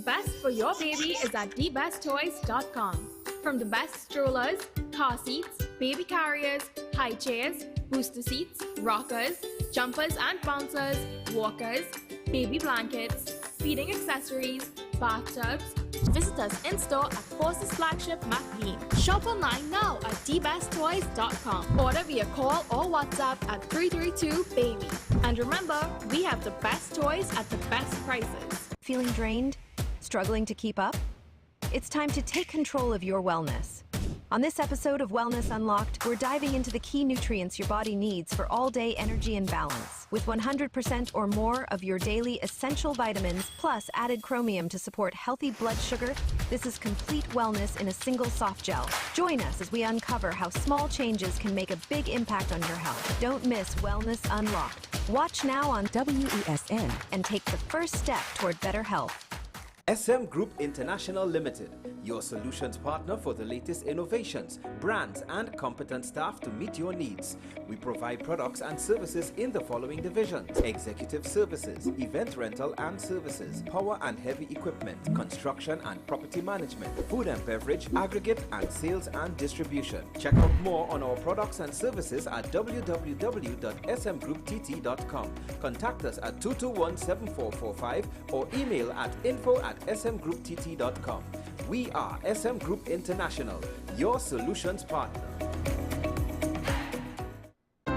best for your baby is at thebesttoys.com. From the best strollers, car seats, baby carriers, high chairs, booster seats, rockers, jumpers and bouncers, walkers, baby blankets, feeding accessories, bathtubs. Visit us in-store at Forces Flagship McLean. Shop online now at thebesttoys.com. Order via call or WhatsApp at 332-BABY. And remember, we have the best toys at the best prices. Feeling drained? Struggling to keep up? It's time to take control of your wellness. On this episode of Wellness Unlocked, we're diving into the key nutrients your body needs for all-day energy and balance. With 100% or more of your daily essential vitamins, plus added chromium to support healthy blood sugar, this is complete wellness in a single soft gel. Join us as we uncover how small changes can make a big impact on your health. Don't miss Wellness Unlocked. Watch now on WESN and take the first step toward better health. SM Group International Limited, your solutions partner for the latest innovations, brands and competent staff to meet your needs. We provide products and services in the following divisions: executive services, event rental and services, power and heavy equipment, construction and property management, food and beverage, aggregate and sales and distribution. Check out more on our products and services at www.smgrouptt.com. Contact us at 221-7445 or email at info@smgrouptt.com. We are SM Group International, your solutions partner.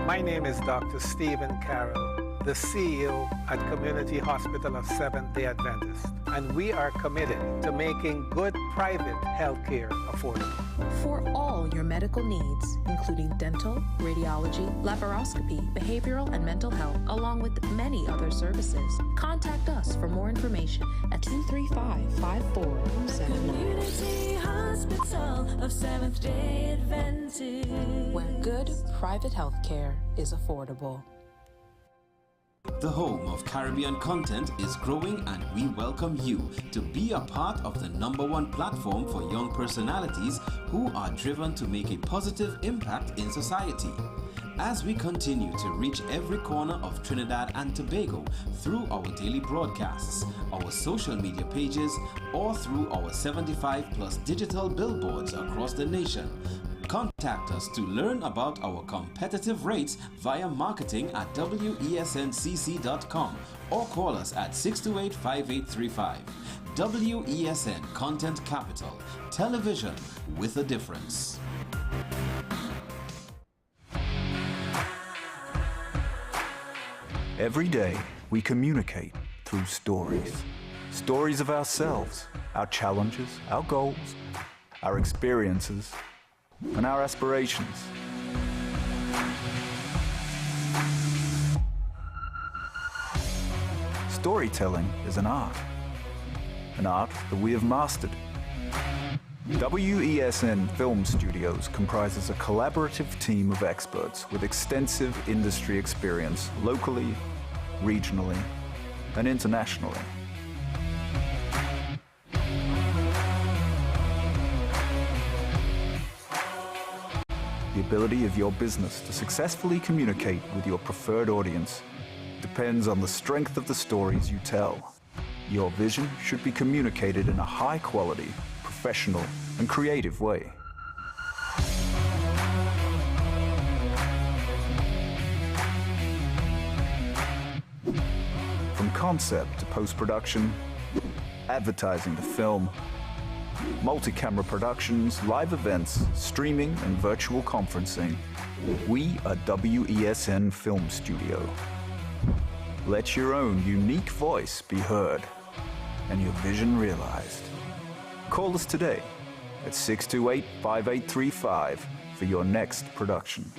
My name is Dr. Stephen Carroll, the CEO at Community Hospital of Seventh-day Adventist, and we are committed to making good private health care affordable. For all your medical needs, including dental, radiology, laparoscopy, behavioral and mental health, along with many other services, contact us for more information at 235-5479. Community Hospital of Seventh-day Adventist, where good private health care is affordable. The home of Caribbean content is growing, and we welcome you to be a part of the #1 platform for young personalities who are driven to make a positive impact in society. As we continue to reach every corner of Trinidad and Tobago through our daily broadcasts, our social media pages, or through our 75+ digital billboards across the nation, contact us to learn about our competitive rates via marketing at wesncc.com or call us at 628-5835. WESN Content Capital, television with a difference. Every day, we communicate through stories. Stories of ourselves, our challenges, our goals, our experiences, and our aspirations. Storytelling is an art that we have mastered. WESN Film Studios comprises a collaborative team of experts with extensive industry experience locally, regionally, and internationally. The ability of your business to successfully communicate with your preferred audience depends on the strength of the stories you tell. Your vision should be communicated in a high-quality, professional, and creative way. From concept to post-production, advertising to film, multi-camera productions, live events, streaming, and virtual conferencing, we are WESN Film Studio. Let your own unique voice be heard and your vision realized. Call us today at 628-5835 for your next production.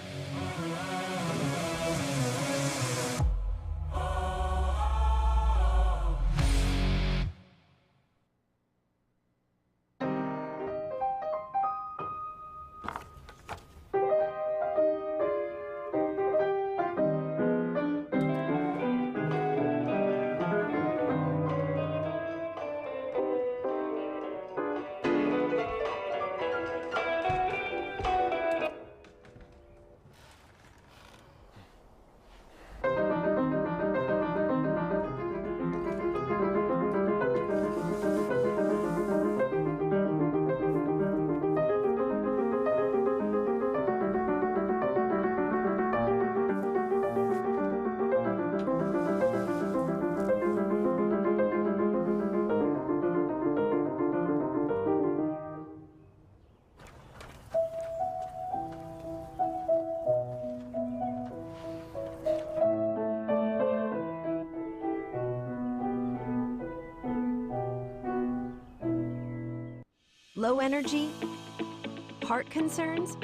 Low energy? Heart concerns?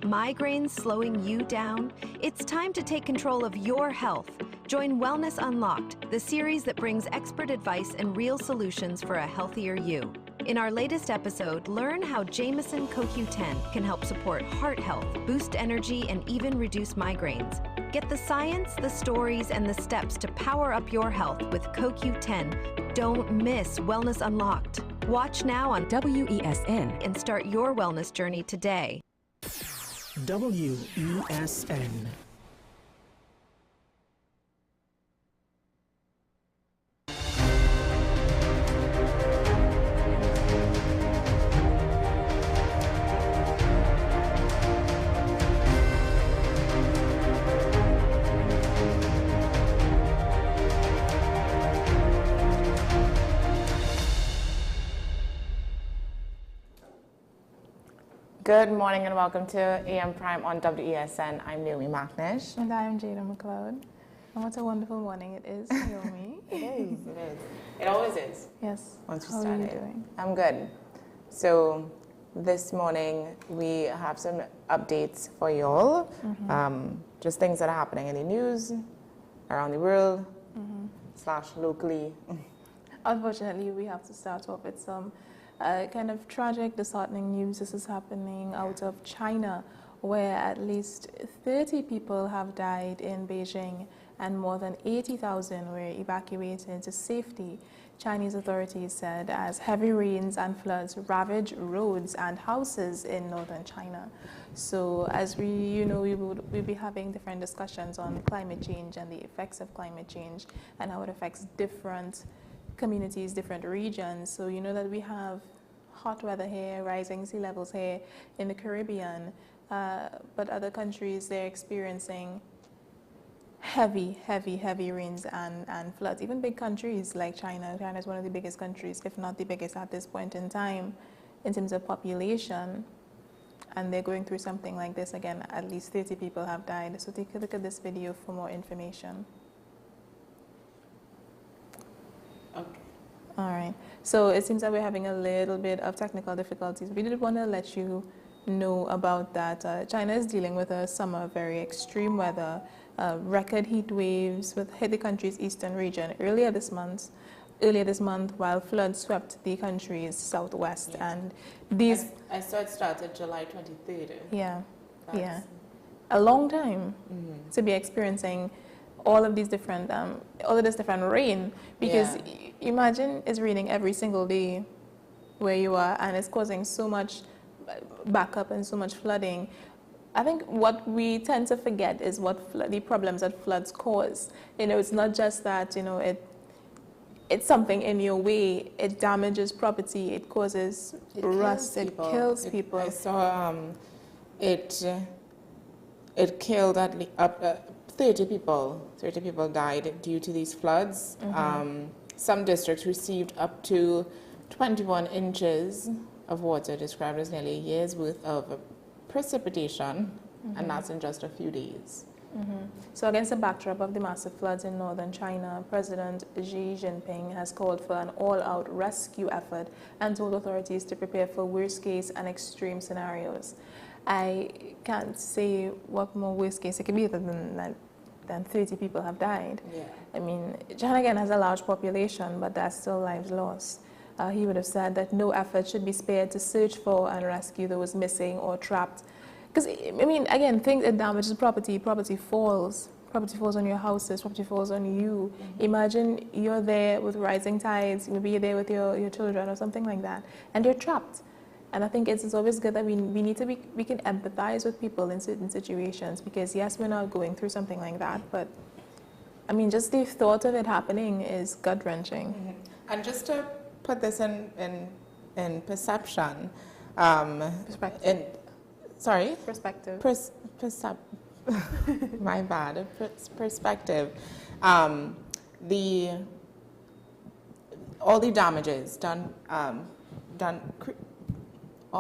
Migraines slowing you down? It's time to take control of your health. Join Wellness Unlocked, the series that brings expert advice and real solutions for a healthier you. In our latest episode, learn how Jameson CoQ10 can help support heart health, boost energy, and even reduce migraines. Get the science, the stories, and the steps to power up your health with CoQ10. Don't miss Wellness Unlocked. Watch now on WESN and start your wellness journey today. WESN. Good morning and welcome to AM Prime on WESN. I'm Naomi McNish. And I am Jada McLeod. And what a wonderful morning it is, Naomi. It is. It always is. Yes. Once you How start are you it. doing? I'm good. So this morning we have some updates for y'all. Just things that are happening in the news, around the world, / locally. Unfortunately, we have to start off with some kind of tragic, disheartening news. This is happening out of China, where at least 30 people have died in Beijing and more than 80,000 were evacuated to safety, Chinese authorities said, as heavy rains and floods ravage roads and houses in northern China. So as we'll be having different discussions on climate change and the effects of climate change and how it affects different communities, different regions. So you know that we have hot weather here, rising sea levels here in the Caribbean, but other countries, they're experiencing heavy rains and floods. Even big countries like China. China is one of the biggest countries, if not the biggest at this point in time, in terms of population. And they're going through something like this again. At least 30 people have died. So take a look at this video for more information. Okay. All right. So it seems that we're having a little bit of technical difficulties. We did want to let you know about that. China is dealing with a summer of very extreme weather. Record heat waves hit the country's eastern region earlier this month, while floods swept the country's southwest. Yes. And these... I saw it started July 23rd. Yeah. A long time to be experiencing all of these different, all of this different rain, because imagine it's raining every single day where you are, and it's causing so much backup and so much flooding. I think what we tend to forget is the problems that floods cause. It's not just that, it's something in your way. It damages property. It causes rust. It kills people. I saw it killed at least 30 people. 30 people died due to these floods. Some districts received up to 21 inches of water, described as nearly a year's worth of precipitation, and that's in just a few days. So against the backdrop of the massive floods in northern China, President Xi Jinping has called for an all-out rescue effort and told authorities to prepare for worst-case and extreme scenarios. I can't say what more worst-case it could be than 30 people have died. Yeah. I mean, China again has a large population, but that's still lives lost. He would have said that no effort should be spared to search for and rescue those missing or trapped. Because, I mean, again, things that damages property falls. Property falls on your houses, property falls on you. Imagine you're there with rising tides, maybe you're there with your children or something like that, and you're trapped. And I think it's always good that we can empathize with people in certain situations, because yes, we're not going through something like that, but I mean, just the thought of it happening is gut-wrenching. And just to put this in perception, Perspective. Perspective. My bad. Perspective. All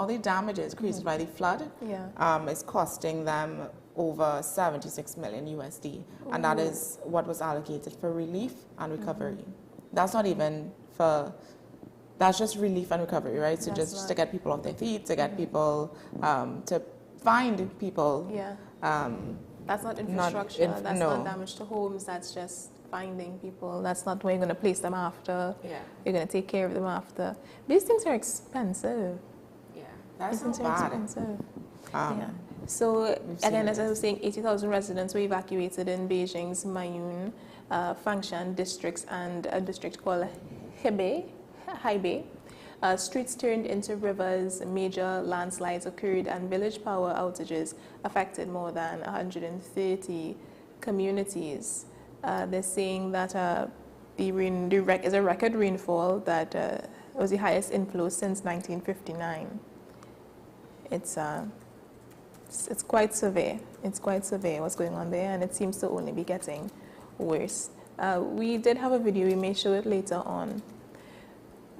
the damages created by the flood is costing them over 76 million USD, and that is what was allocated for relief and recovery. That's not even for that's just relief and recovery, right? So just to get people off their feet, to get people, to find people. Yeah. That's not infrastructure, that's not damage to homes, that's just finding people. That's not where you're going to place them after. Yeah. You're going to take care of them after. These things are expensive. Yeah, that's These things not are bad. expensive. Yeah. So again, as I was saying, 80,000 residents were evacuated in Beijing's Mayun, Fangshan districts and a district called Hebei. Streets turned into rivers, major landslides occurred, and village power outages affected more than 130 communities. They're saying that is a record rainfall that was the highest inflow since 1959. It's quite severe. It's quite severe what's going on there, and it seems to only be getting worse. We did have a video. We may show it later on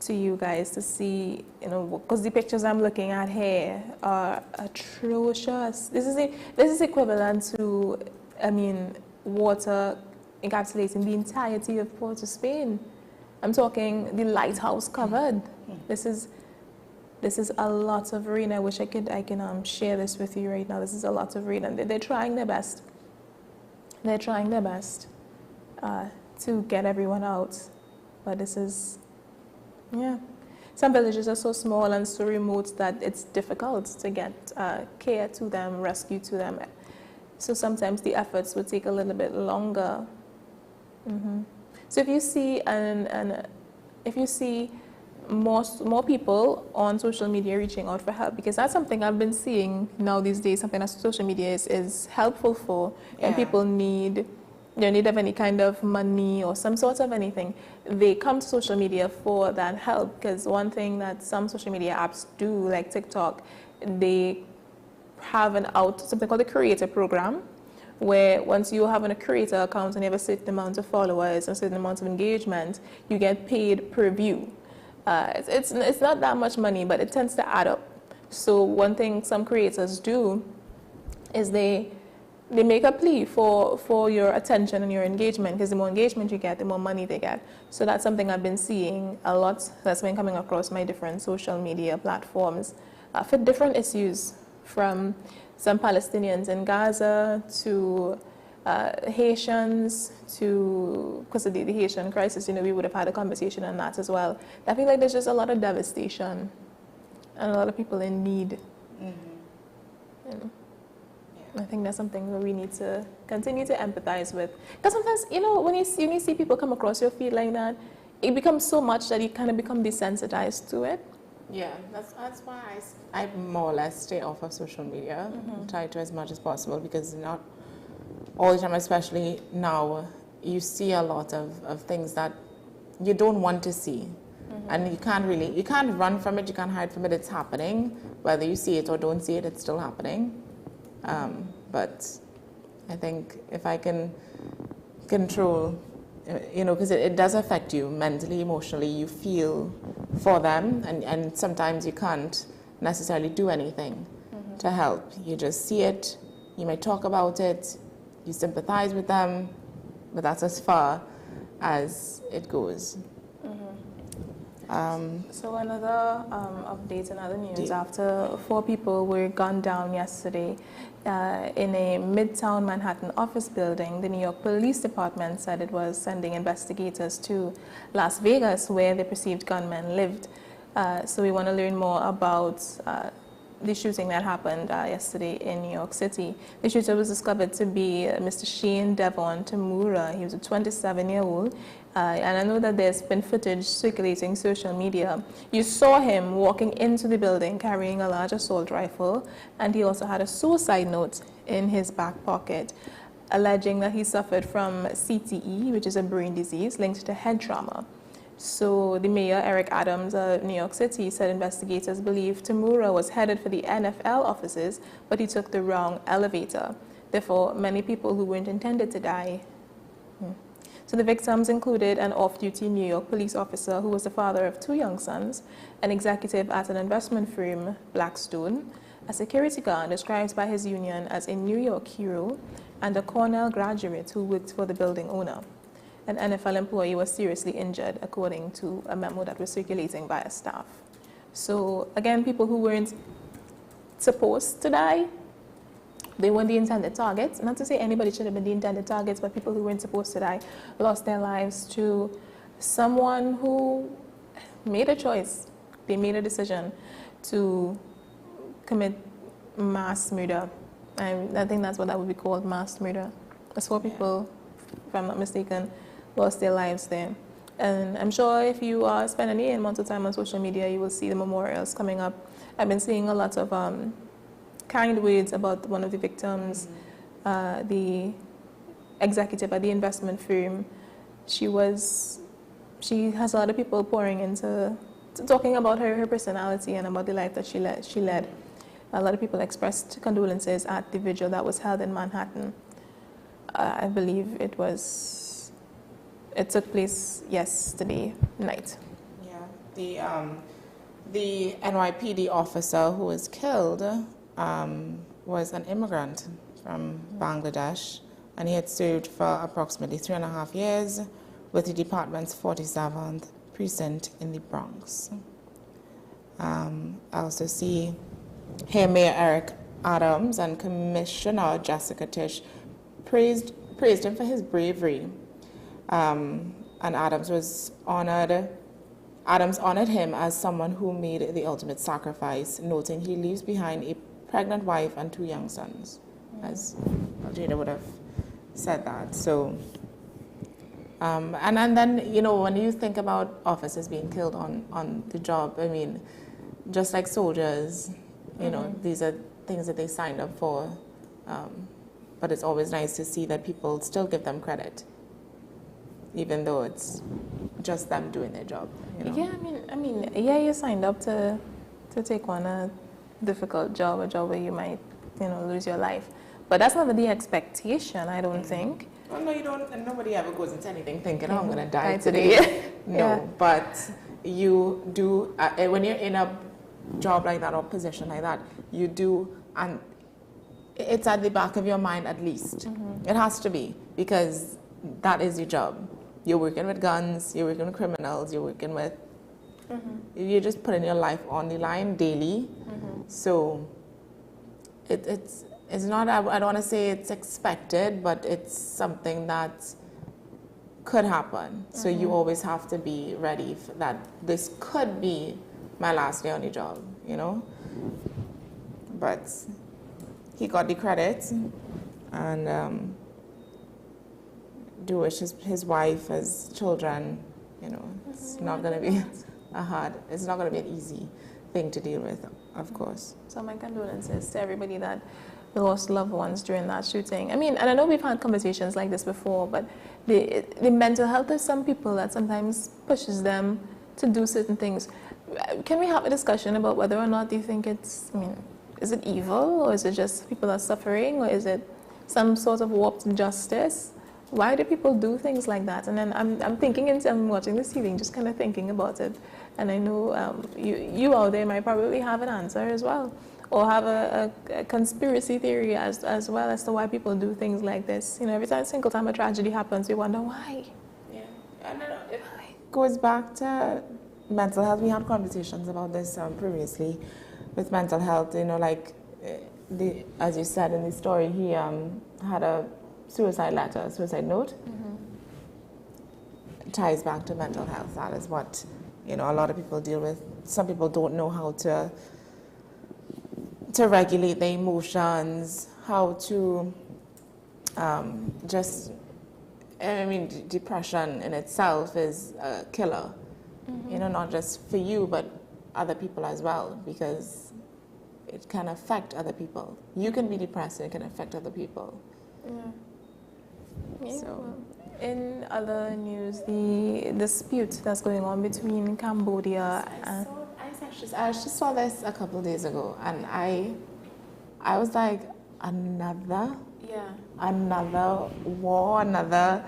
to you guys to see, because the pictures I'm looking at here are atrocious. This is equivalent to, water encapsulating the entirety of Port of Spain. I'm talking the lighthouse covered. This is a lot of rain. I wish I can share this with you right now. This is a lot of rain, and they're trying their best. They're trying their best to get everyone out, but this is. Yeah, some villages are so small and so remote that it's difficult to get care to them, rescue to them. So sometimes the efforts would take a little bit longer. So if you see if you see more people on social media reaching out for help, because that's something I've been seeing now these days. Something that social media is helpful for, and people need. Need of any kind of money or some sort of anything, they come to social media for that help. Because one thing that some social media apps do, like TikTok, they have something called the creator program, where once you have a creator account and you have a certain amount of followers and a certain amount of engagement, you get paid per view. It's not that much money, but it tends to add up. So one thing some creators do is they make a plea for your attention and your engagement, because the more engagement you get, the more money they get. So that's something I've been seeing a lot. That's been coming across my different social media platforms for different issues, from some Palestinians in Gaza to Haitians to, because of the Haitian crisis, we would have had a conversation on that as well. I feel like there's just a lot of devastation and a lot of people in need. I think that's something that we need to continue to empathize with. Because sometimes, when you see people come across your feed like that, it becomes so much that you kind of become desensitized to it. Yeah, that's why I more or less stay off of social media, try to as much as possible, because not all the time, especially now, you see a lot of things that you don't want to see. And you can't run from it, you can't hide from it, it's happening. Whether you see it or don't see it, it's still happening. But I think if I can control, because it does affect you mentally, emotionally, you feel for them, and sometimes you can't necessarily do anything to help. You just see it, you might talk about it, you sympathize with them, but that's as far as it goes. So another update in other news, after 4 people were gunned down yesterday in a Midtown Manhattan office building, the New York Police Department said it was sending investigators to Las Vegas, where the perceived gunman lived. So we want to learn more about the shooting that happened yesterday in New York City. The shooter was discovered to be Mr. Shane Devon Tamura. He was a 27-year-old. And I know that there's been footage circulating social media. You saw him walking into the building carrying a large assault rifle, and he also had a suicide note in his back pocket, alleging that he suffered from CTE, which is a brain disease linked to head trauma. So the mayor, Eric Adams of New York City, said investigators believe Tamura was headed for the NFL offices, but he took the wrong elevator. Therefore, many people who weren't intended to die. So the victims included an off-duty New York police officer who was the father of 2 young sons, an executive at an investment firm, Blackstone, a security guard described by his union as a New York hero, and a Cornell graduate who worked for the building owner. an NFL employee was seriously injured, according to a memo that was circulating via staff. So again, people who weren't supposed to die, they weren't the intended targets. Not to say anybody should have been the intended targets, but people who weren't supposed to die lost their lives to someone who made a choice. They made a decision to commit mass murder. I think that's what that would be called, mass murder. That's 4 people, if I'm not mistaken, lost their lives there. And I'm sure if you spend any amount of time on social media, you will see the memorials coming up. I've been seeing a lot of kind words about one of the victims, the executive at the investment firm. She has a lot of people pouring into talking about her personality and about the life that she led. A lot of people expressed condolences at the vigil that was held in Manhattan. I believe it took place yesterday night. Yeah, the NYPD officer who was killed was an immigrant from Bangladesh, and he had served for approximately 3.5 years with the department's 47th precinct in the Bronx. I also see here Mayor Eric Adams and Commissioner Jessica Tisch praised him for his bravery. And Adams honored him as someone who made the ultimate sacrifice, noting he leaves behind a pregnant wife and 2 young sons, as Jada would have said that. So, and then, you know, when you think about officers being killed on the job, I mean, just like soldiers, you know, these are things that they signed up for. But it's always nice to see that people still give them credit, even though it's just them doing their job. You know? Yeah, you signed up to take on a difficult job, a job where you might, you know, lose your life. But that's never the expectation, I don't think. Well, no, you don't. And nobody ever goes into anything thinking, "Oh, I'm going to die today." No, but you do when you're in a job like that or position like that, you do, and it's at the back of your mind at least. It has to be, because that is your job. You're working with guns, you're working with criminals, you're working with, you're just putting your life on the line daily. So it's not, I don't want to say it's expected, but it's something that could happen. So you always have to be ready for that. This could be my last day on the job, you know? But he got the credit, and do wish his wife, his children, you know, it's not going to be it's not going to be an easy thing to deal with, of course. So my condolences to everybody that lost loved ones during that shooting. I mean, and I know we've had conversations like this before, but the mental health of some people that sometimes pushes them to do certain things. Can we have a discussion about whether or not you think it's, I mean, is it evil, or is it just people are suffering, or is it some sort of warped justice? Why do people do things like that? And then I'm thinking, and I'm watching this evening, just kind of thinking about it. And I know you out there might probably have an answer as well, or have a conspiracy theory as well as to why people do things like this. You know, every single time a tragedy happens, we wonder why. Yeah, I don't know. It goes back to mental health. We had conversations about this previously with mental health. You know, like as you said in the story, he had a suicide note. It ties back to mental health. That is what, you know, a lot of people deal with. Some people don't know how to regulate their emotions, how to depression in itself is a killer. You know, not just for you, but other people as well, because it can affect other people. You can be depressed and it can affect other people. So, in other news, the dispute that's going on between Cambodia and... I just saw this a couple of days ago, and I was like, another war, another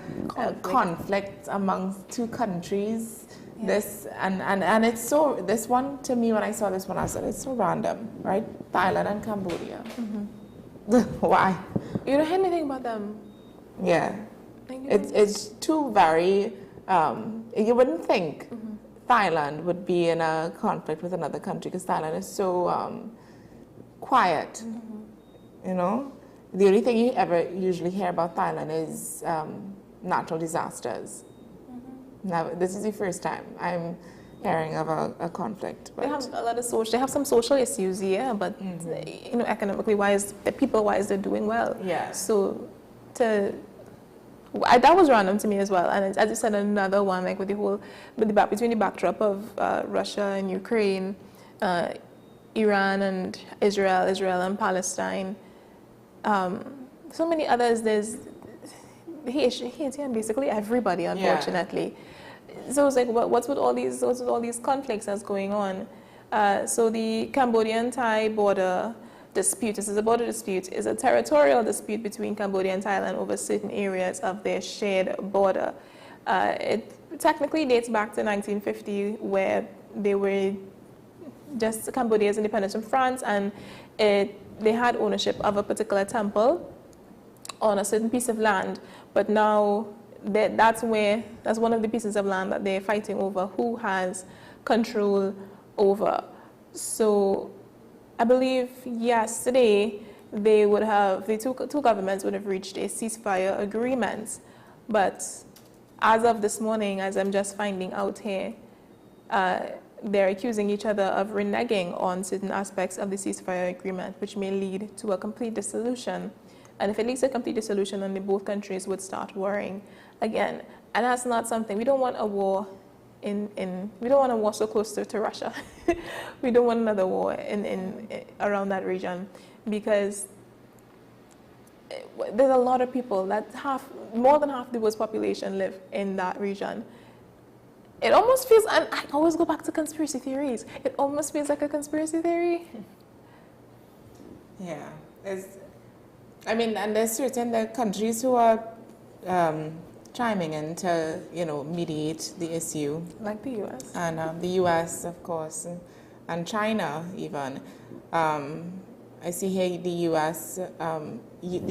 conflict amongst 2 countries. Yeah. This and it's so, this one, to me, when I saw this one, I said, it's so random, right? Thailand and Cambodia. Why? You don't hear anything about them? Yeah. It's two very, you wouldn't think Thailand would be in a conflict with another country because Thailand is so quiet, you know. The only thing you ever usually hear about Thailand is natural disasters. Now, this is the first time I'm hearing of a conflict. But they have a lot of they have some social issues, yeah, but you know, economically wise, people wise, they're doing well. Yeah. So that was random to me as well. And as you said, another one, like with between the backdrop of Russia and Ukraine, Iran and Israel and Palestine, so many others. There's Haiti and basically everybody, unfortunately. Yeah. So it's like, what's with all these conflicts that's going on? So the Cambodian-Thai border dispute, this is a border dispute, is a territorial dispute between Cambodia and Thailand over certain areas of their shared border. It technically dates back to 1950, where they were just Cambodia's independence from France, and they had ownership of a particular temple on a certain piece of land, but now that's one of the pieces of land that they're fighting over, who has control over. So I believe yesterday the two governments would have reached a ceasefire agreement, but as of this morning, as I'm just finding out here, they're accusing each other of reneging on certain aspects of the ceasefire agreement, which may lead to a complete dissolution. And if it leads to a complete dissolution, then both countries would start warring again. And that's not something, we don't want a war we don't want a war so close to Russia. We don't want another war in around that region, because there's a lot of people, more than half the world's population live in that region. It almost feels, and I always go back to conspiracy theories, it almost feels like a conspiracy theory. Yeah, and there's certain countries who are chiming in to, mediate the issue. Like the U.S. And the U.S., of course, and China even. I see here the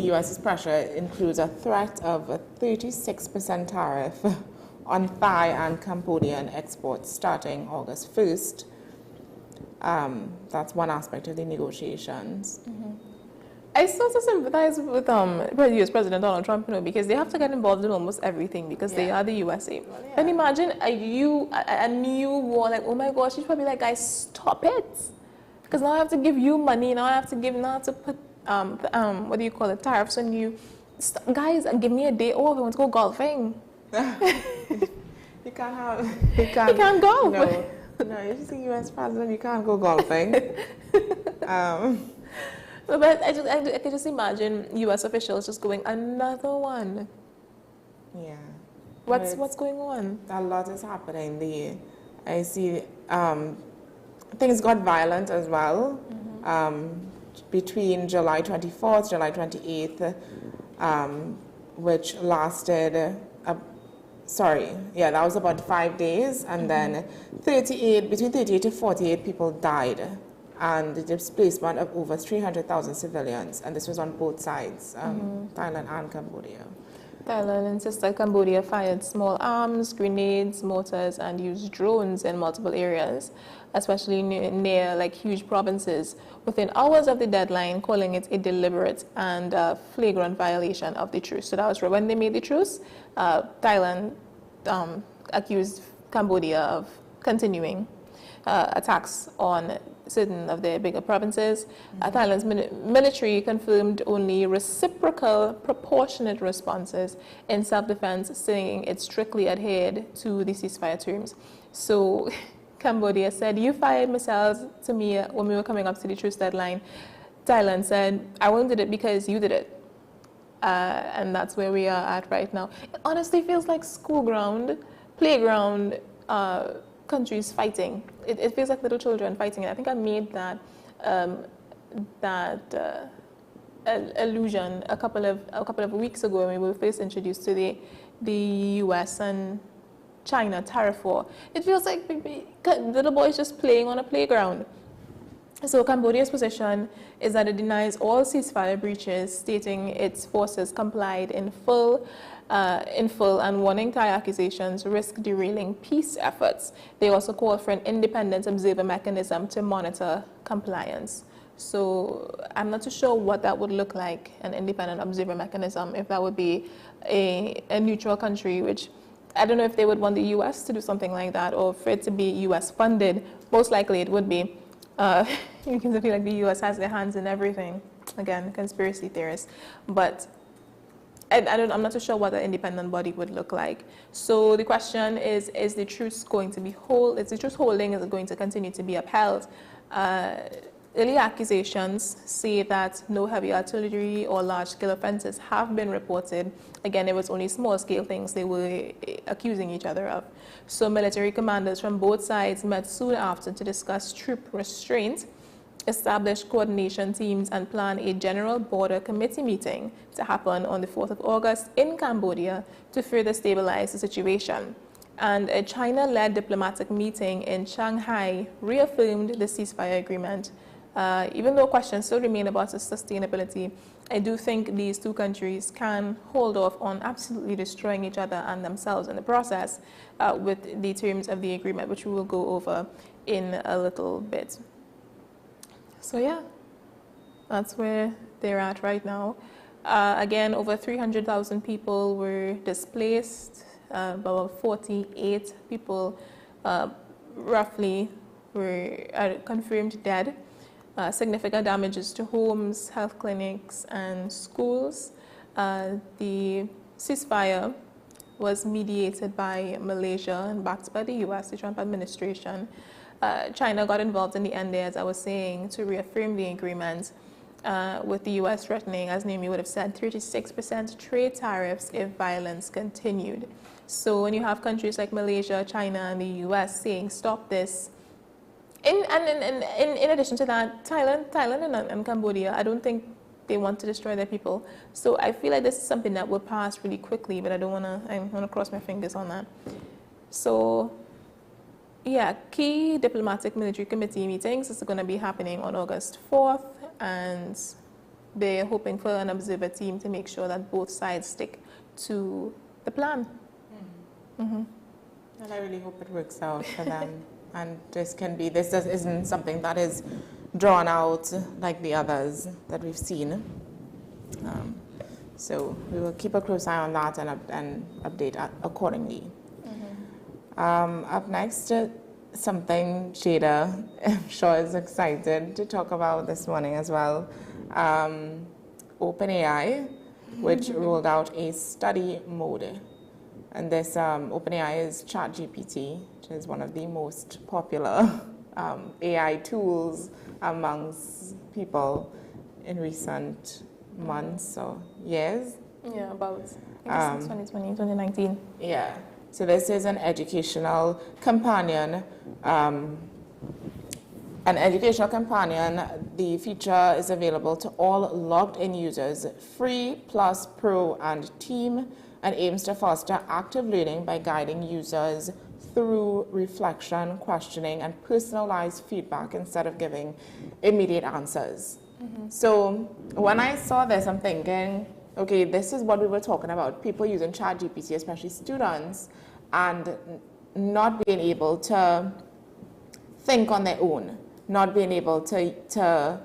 U.S.'s pressure includes a threat of a 36% tariff on Thai and Cambodian exports starting August 1st. That's one aspect of the negotiations. I sort of sympathize with US President Donald Trump, because they have to get involved in almost everything because they are the USA. Well, yeah. And imagine a new war, like, oh my gosh, she's probably like, guys, stop it. Because now I have to give you money, now I have to put, what do you call it, tariffs on you. Guys, give me a day off, I want to go golfing. You can't golf. No, if you're the US president, you can't go golfing. But I can just imagine U.S. officials just going, another one. Yeah. What's going on? A lot is happening. I see things got violent as well between July 24th, July 28th, which lasted, that was about 5 days, and then between 38 to 48 people died, and the displacement of over 300,000 civilians, and this was on both sides, Thailand and Cambodia. Thailand insists that Cambodia fired small arms, grenades, mortars, and used drones in multiple areas, especially near like huge provinces, within hours of the deadline, calling it a deliberate and flagrant violation of the truce. So that was when they made the truce. Thailand accused Cambodia of continuing attacks on certain of their bigger provinces. Thailand's military confirmed only reciprocal, proportionate responses in self-defense, saying it strictly adhered to the ceasefire terms. So Cambodia said, you fired missiles to me when we were coming up to the truce deadline. Thailand said, I only did it because you did it. And that's where we are at right now. It honestly feels like playground, countries fighting. It feels like little children fighting. And I think I made that allusion a couple of weeks ago when we were first introduced to the U.S. and China tariff war. It feels like little boys just playing on a playground. So Cambodia's position is that it denies all ceasefire breaches, stating its forces complied in full in full and warning Thai accusations risk derailing peace efforts. They also call for an independent observer mechanism to monitor compliance. So I'm not too sure what that would look like, an independent observer mechanism, if that would be a neutral country, which I don't know if they would want the U.S. to do something like that or for it to be U.S. funded. Most likely it would be. You can feel like the U.S. has their hands in everything. Again, conspiracy theorists. But I'm not too sure what an independent body would look like. So the question is the truth going to be is the truth holding, is it going to continue to be upheld? Early accusations say that no heavy artillery or large-scale offenses have been reported. Again, it was only small-scale things they were accusing each other of. So military commanders from both sides met soon after to discuss troop restraint, establish coordination teams, and plan a general border committee meeting to happen on the 4th of August in Cambodia to further stabilize the situation. And a China-led diplomatic meeting in Shanghai reaffirmed the ceasefire agreement. Even though questions still remain about its sustainability, I do think these two countries can hold off on absolutely destroying each other and themselves in the process with the terms of the agreement, which we will go over in a little bit. So yeah, that's where they're at right now. Again, over 300,000 people were displaced. About 48 people roughly were confirmed dead. Significant damages to homes, health clinics, and schools. The ceasefire was mediated by Malaysia and backed by the U.S., the Trump administration. China got involved in the end there, as I was saying, to reaffirm the agreement, with the U.S. threatening, as Naomi would have said, 36% trade tariffs if violence continued. So when you have countries like Malaysia, China, and the U.S. saying, stop this, in addition to that, Thailand and Cambodia, I don't think they want to destroy their people. So I feel like this is something that will pass really quickly, but I want to cross my fingers on that. So yeah, key diplomatic military committee meetings is going to be happening on August 4th, and they're hoping for an observer team to make sure that both sides stick to the plan. And I really hope it works out for them. And this isn't something that is drawn out like the others that we've seen. So we will keep a close eye on that and update accordingly. Up next, something Jada, I'm sure, is excited to talk about this morning as well. OpenAI, which rolled out a study mode. And this OpenAI is ChatGPT, which is one of the most popular AI tools amongst people in recent months or years. Yeah, about since 2020, 2019. Yeah. So this is an educational companion. The feature is available to all logged-in users, free, plus, pro, and team, and aims to foster active learning by guiding users through reflection, questioning, and personalized feedback instead of giving immediate answers. So when I saw this, I'm thinking, okay, this is what we were talking about, people using ChatGPT, especially students, and not being able to think on their own, not being able to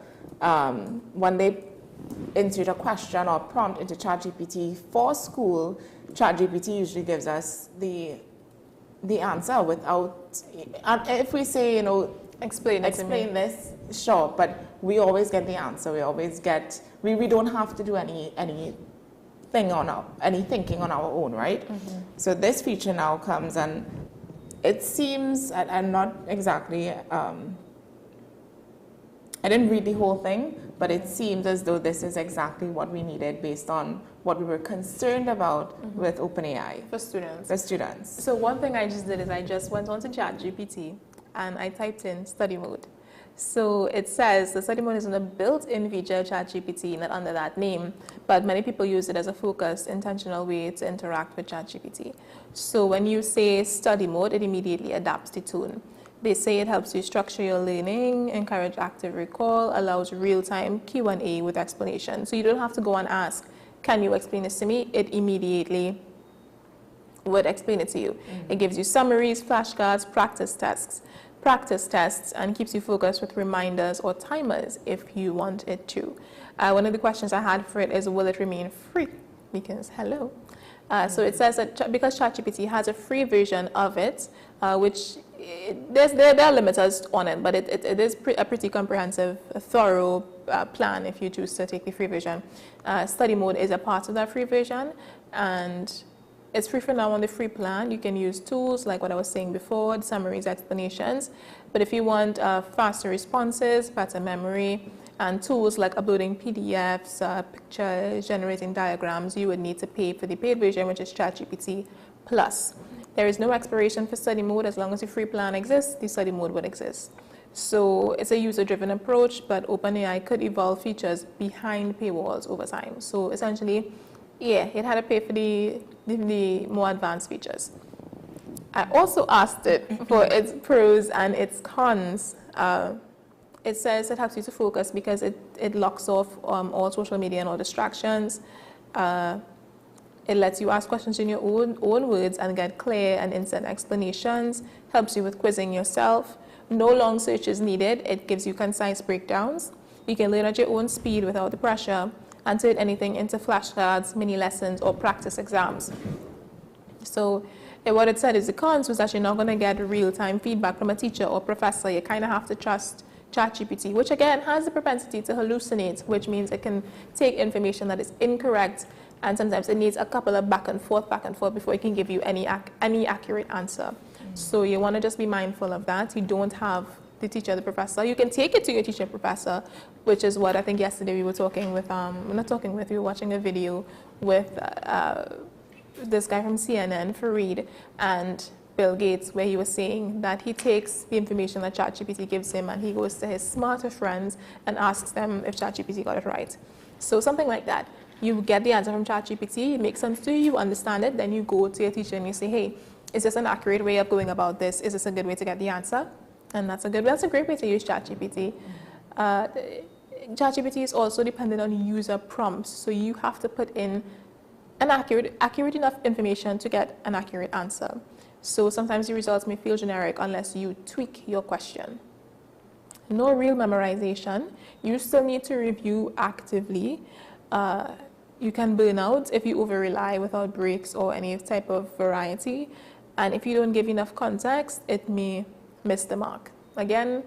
when they insert a question or prompt into ChatGPT for school, ChatGPT usually gives us the answer without, if we say, explain this, sure, but we always get the answer. We always get, we don't have to do any thinking on our own, right? So this feature now comes, and it seems, I'm not exactly, I didn't read the whole thing, but it seems as though this is exactly what we needed based on what we were concerned about with OpenAI. For students. For students. So one thing I just did is I just went on to ChatGPT and I typed in study mode. So it says the study mode is a built-in feature of ChatGPT, not under that name, but many people use it as a focused, intentional way to interact with ChatGPT. So when you say study mode, it immediately adapts the tone. They say it helps you structure your learning, encourage active recall, allows real-time Q&A with explanation. So you don't have to go and ask, can you explain this to me? It immediately would explain it to you. It gives you summaries, flashcards, practice tests, and keeps you focused with reminders or timers if you want it to. One of the questions I had for it is, will it remain free? Because hello. So it says that because ChatGPT has a free version of it, which there are limiters on it, but it is a pretty comprehensive, thorough plan if you choose to take the free version. Study mode is a part of that free version, and it's free for now on the free plan. You can use tools like what I was saying before, summaries, explanations. But if you want faster responses, better memory, and tools like uploading PDFs, pictures, generating diagrams, you would need to pay for the paid version, which is ChatGPT Plus. There is no expiration for study mode. As long as the free plan exists, the study mode would exist. So it's a user-driven approach, but OpenAI could evolve features behind paywalls over time. So essentially, yeah, it had to pay for the more advanced features. I also asked it for its pros and its cons. It says it helps you to focus because it locks off all social media and all distractions. It lets you ask questions in your own words and get clear and instant explanations. Helps you with quizzing yourself. No long search is needed. It gives you concise breakdowns. You can learn at your own speed without the pressure and turn anything into flashcards, mini lessons, or practice exams. So what it said is the cons was that you're not going to get real-time feedback from a teacher or professor. You kind of have to trust ChatGPT, which again has the propensity to hallucinate, which means it can take information that is incorrect, and sometimes it needs a couple of back and forth before it can give you any accurate answer. So you want to just be mindful of that. You don't have the teacher, the professor. You can take it to your teacher, professor, which is what I think yesterday we were talking with, we were watching a video with this guy from CNN, Fareed, and Bill Gates, where he was saying that he takes the information that ChatGPT gives him and he goes to his smarter friends and asks them if ChatGPT got it right. So something like that. You get the answer from ChatGPT, it makes sense to you, you understand it, then you go to your teacher and you say, hey, is this an accurate way of going about this? Is this a good way to get the answer? And that's a great way to use ChatGPT. ChatGPT is also dependent on user prompts, so you have to put in an accurate enough information to get an accurate answer. So sometimes the results may feel generic unless you tweak your question. No real memorization. You still need to review actively. You can burn out if you over-rely without breaks or any type of variety. And if you don't give enough context, it may miss the mark. Again,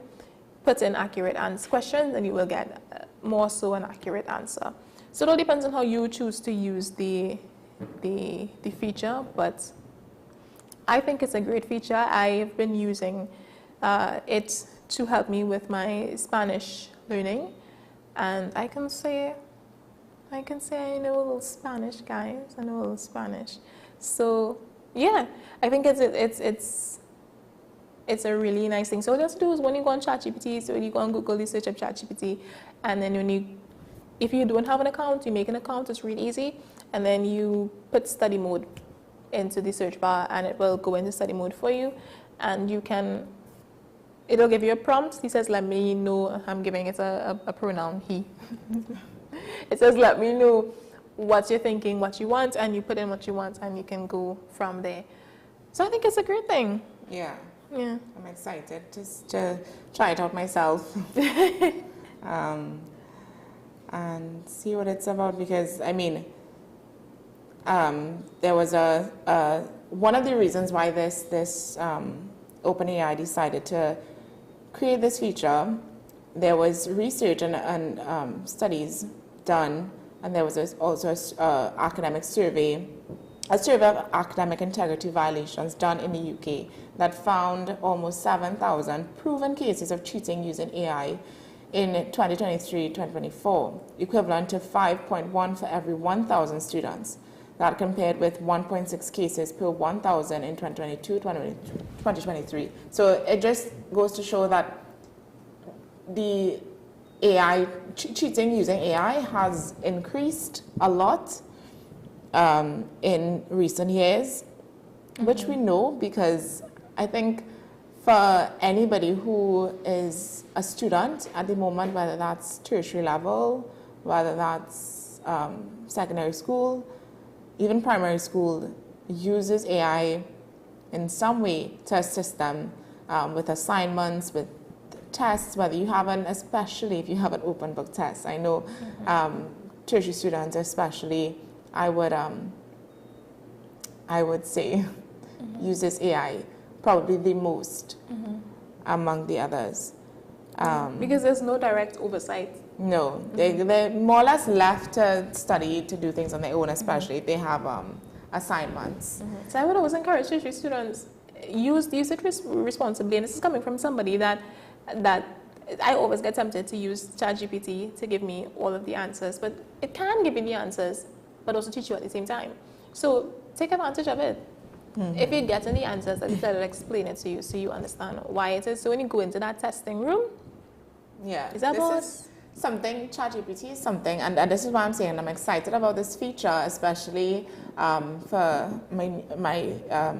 put in accurate questions and you will get more so an accurate answer. So it all depends on how you choose to use the feature, but I think it's a great feature. I've been using it to help me with my Spanish learning, and I can say I know a little Spanish, guys. I know a little Spanish. So yeah, I think it's a really nice thing. So what you have to do is when you go on ChatGPT, so when you go on Google, you search up ChatGPT, and then if you don't have an account, you make an account. It's really easy, and then you put study mode into the search bar, and it will go into study mode for you, and it'll give you a prompt. He says, let me know. I'm giving it a pronoun, he. It says, let me know what you're thinking, what you want, and you put in what you want, and you can go from there. So I think it's a great thing. Yeah. Yeah. I'm excited just to try it out myself. And see what it's about, because I mean, there was one of the reasons why this OpenAI decided to create this feature. There was research and studies done, and there was also an academic survey, a survey of academic integrity violations done in the UK that found almost 7,000 proven cases of cheating using AI in 2023-2024, equivalent to 5.1 for every 1,000 students. That compared with 1.6 cases per 1,000 in 2022-2023. So it just goes to show that the AI, cheating using AI has increased a lot in recent years, which we know because I think for anybody who is a student at the moment, whether that's tertiary level, whether that's secondary school, even primary school, uses AI in some way to assist them with assignments, with tests, whether you have especially if you have an open book test. I know tertiary students especially, I would say uses AI probably the most among the others. Because there's no direct oversight. No, they're more or less left to study, to do things on their own, especially if they have assignments. So I would always encourage tertiary students, use it responsibly. And this is coming from somebody that I always get tempted to use ChatGPT to give me all of the answers, but it can give you the answers, but also teach you at the same time. So take advantage of it. If you get any answers, at least let it explain it to you so you understand why it is. So when you go into that testing room, is that what? Something, ChatGPT is something, and this is why I'm saying I'm excited about this feature, especially for my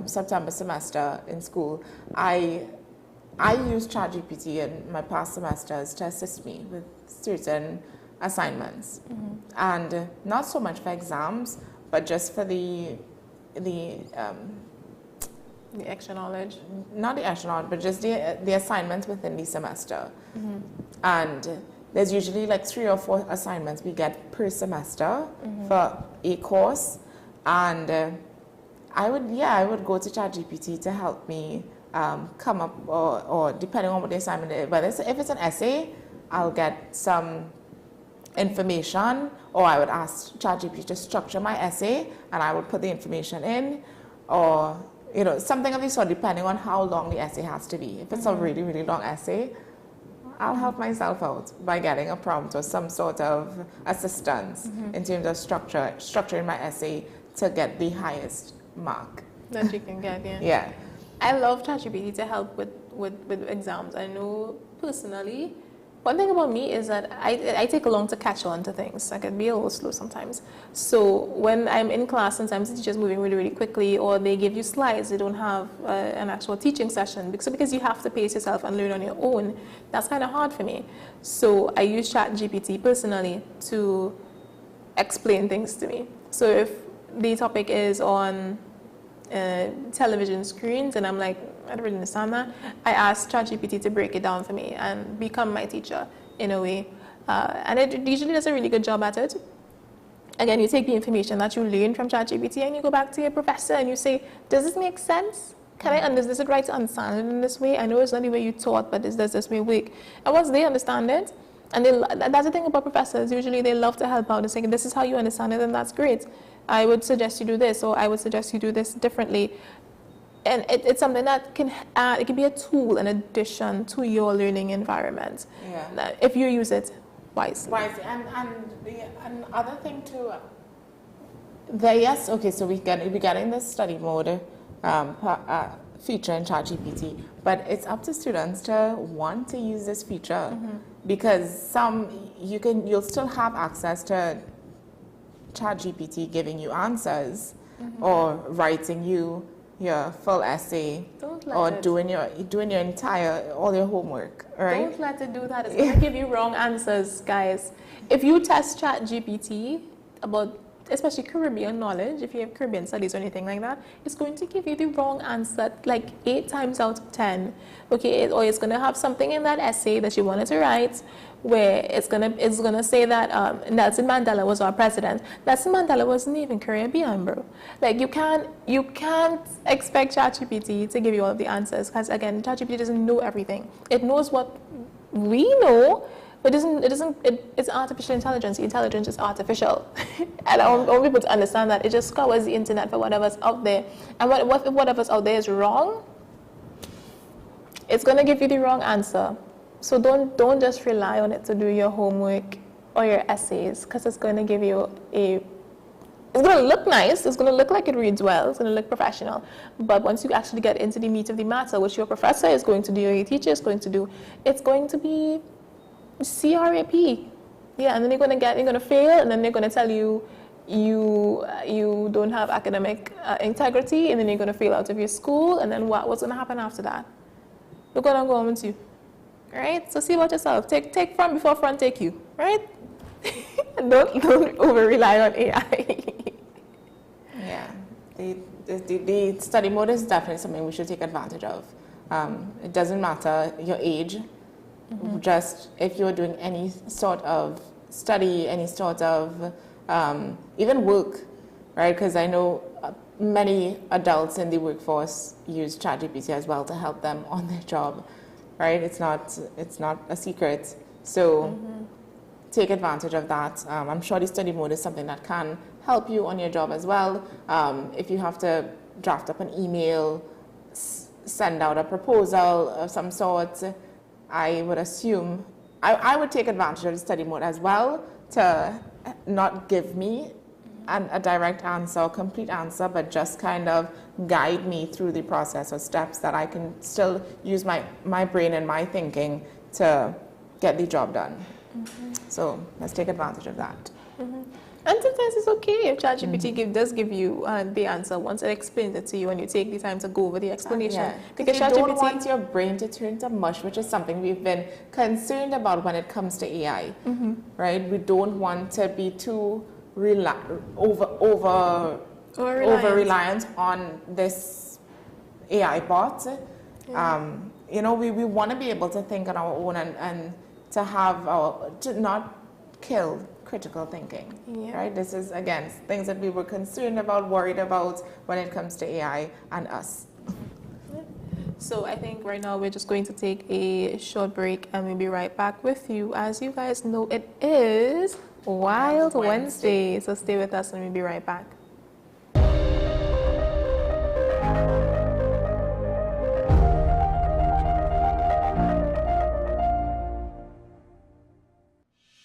September semester in school. I use ChatGPT in my past semesters to assist me with certain assignments, and not so much for exams, but just for the extra knowledge. Not the extra knowledge, but just the assignments within the semester. And there's usually like 3 or 4 assignments we get per semester for a course. And I would go to ChatGPT to help me come up, or depending on what the assignment is, whether if it's an essay, I'll get some information, or I would ask ChatGPT to structure my essay and I would put the information in, or something of the sort, depending on how long the essay has to be. If it's a really, really long essay, I'll help myself out by getting a prompt or some sort of assistance in terms of structuring my essay to get the highest mark that you can get. Yeah. I love ChatGPT to help with exams. I know personally, one thing about me is that I take long to catch on to things. I can be a little slow sometimes. So when I'm in class, sometimes the teacher's moving really, really quickly, or they give you slides, they don't have an actual teaching session. Because you have to pace yourself and learn on your own, that's kind of hard for me. So I use ChatGPT personally to explain things to me. So if the topic is on television screens and I'm like, I don't really understand that, I ask ChatGPT to break it down for me and become my teacher in a way. And it usually does a really good job at it. Again, you take the information that you learn from ChatGPT and you go back to your professor and you say, does this make sense? Can I understand, is it right to understand it in this way? I know it's not the way you taught, but does this way work? And once they understand it, and that's the thing about professors, usually they love to help out and say, this is how you understand it, and that's great. I would suggest you do this, or I would suggest you do this differently. And it's something that it can be a tool in addition to your learning environment. Yeah. If you use it wisely. And the other thing too, so we're getting this study mode feature in ChatGPT, but it's up to students to want to use this feature, because you'll still have access to ChatGPT giving you answers or writing you your full essay, or doing your all your homework, right? Don't let it do that. It's going to give you wrong answers, guys. If you test ChatGPT about, especially Caribbean knowledge, if you have Caribbean studies or anything like that, it's going to give you the wrong answer like 8 times out of 10. Okay, or it's going to have something in that essay that you wanted to write where it's gonna say that Nelson Mandela was our president. Nelson Mandela wasn't even Caribbean, bro. Like you can't expect ChatGPT to give you all of the answers, because again, ChatGPT doesn't know everything. It knows what we know, but it's artificial intelligence. The intelligence is artificial. And I want people to understand that. It just scours the internet for whatever's out there. And what if whatever's out there is wrong? It's gonna give you the wrong answer. So don't just rely on it to do your homework or your essays, because it's going to give you it's going to look nice, it's going to look like it reads well, it's going to look professional. But once you actually get into the meat of the matter, which your professor is going to do or your teacher is going to do, it's going to be CRAP. Yeah, and then you're going to fail, and then they're going to tell you you don't have academic integrity, and then you're going to fail out of your school, and then what's going to happen after that? Look what I'm going to. Right? So see about yourself. Take front before front take you. Right? And don't over rely on AI. Yeah. The study mode is definitely something we should take advantage of. It doesn't matter your age, just if you're doing any sort of study, any sort of even work, right? Because I know many adults in the workforce use ChatGPT as well to help them on their job, right? It's not a secret. So take advantage of that. I'm sure the study mode is something that can help you on your job as well. If you have to draft up an email, send out a proposal of some sort, I would assume, I would take advantage of the study mode as well to not give me a direct answer, complete answer, but just kind of guide me through the process or steps that I can still use my brain and my thinking to get the job done. So let's take advantage of that. And sometimes it's okay if ChatGPT does give you the answer once it explains it to you and you take the time to go over the explanation. Because you don't want your brain to turn to mush, which is something we've been concerned about when it comes to AI, right? We don't want to be too over-reliant on this AI bot. You know, we want to be able to think on our own and to not kill critical thinking, right? This is, again, things that we were concerned about, worried about when it comes to AI and us. So I think right now we're just going to take a short break and we'll be right back with you. As you guys know, it is Wild Wednesday. So stay with us and we'll be right back.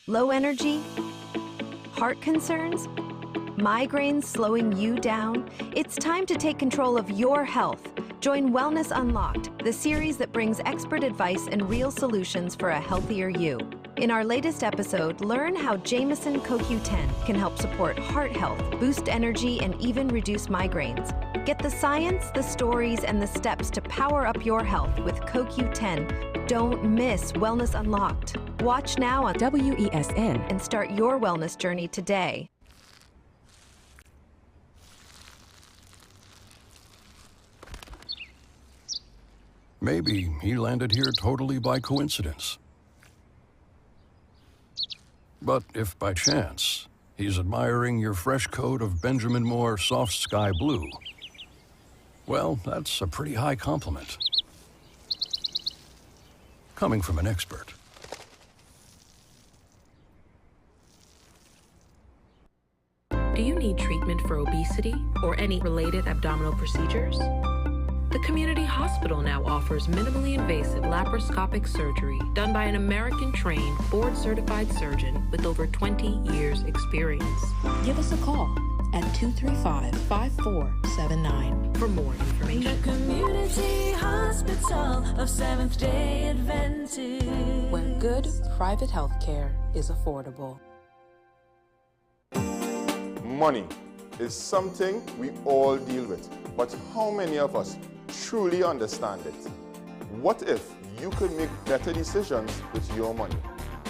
Low energy? Heart concerns? Migraines slowing you down? It's time to take control of your health. Join Wellness Unlocked, the series that brings expert advice and real solutions for a healthier you. In our latest episode, learn how Jameson CoQ10 can help support heart health, boost energy, and even reduce migraines. Get the science, the stories, and the steps to power up your health with CoQ10. Don't miss Wellness Unlocked. Watch now on WESN and start your wellness journey today. Maybe he landed here totally by coincidence. But if by chance he's admiring your fresh coat of Benjamin Moore soft sky blue, well, that's a pretty high compliment. Coming from an expert. Do you need treatment for obesity or any related abdominal procedures? The community hospital now offers minimally invasive laparoscopic surgery done by an American-trained, board-certified surgeon with over 20 years' experience. Give us a call at 235-5479 for more information. The Community Hospital of Seventh-day Adventist, where good private health care is affordable. Money is something we all deal with, but how many of us truly understand it? What if you could make better decisions with your money?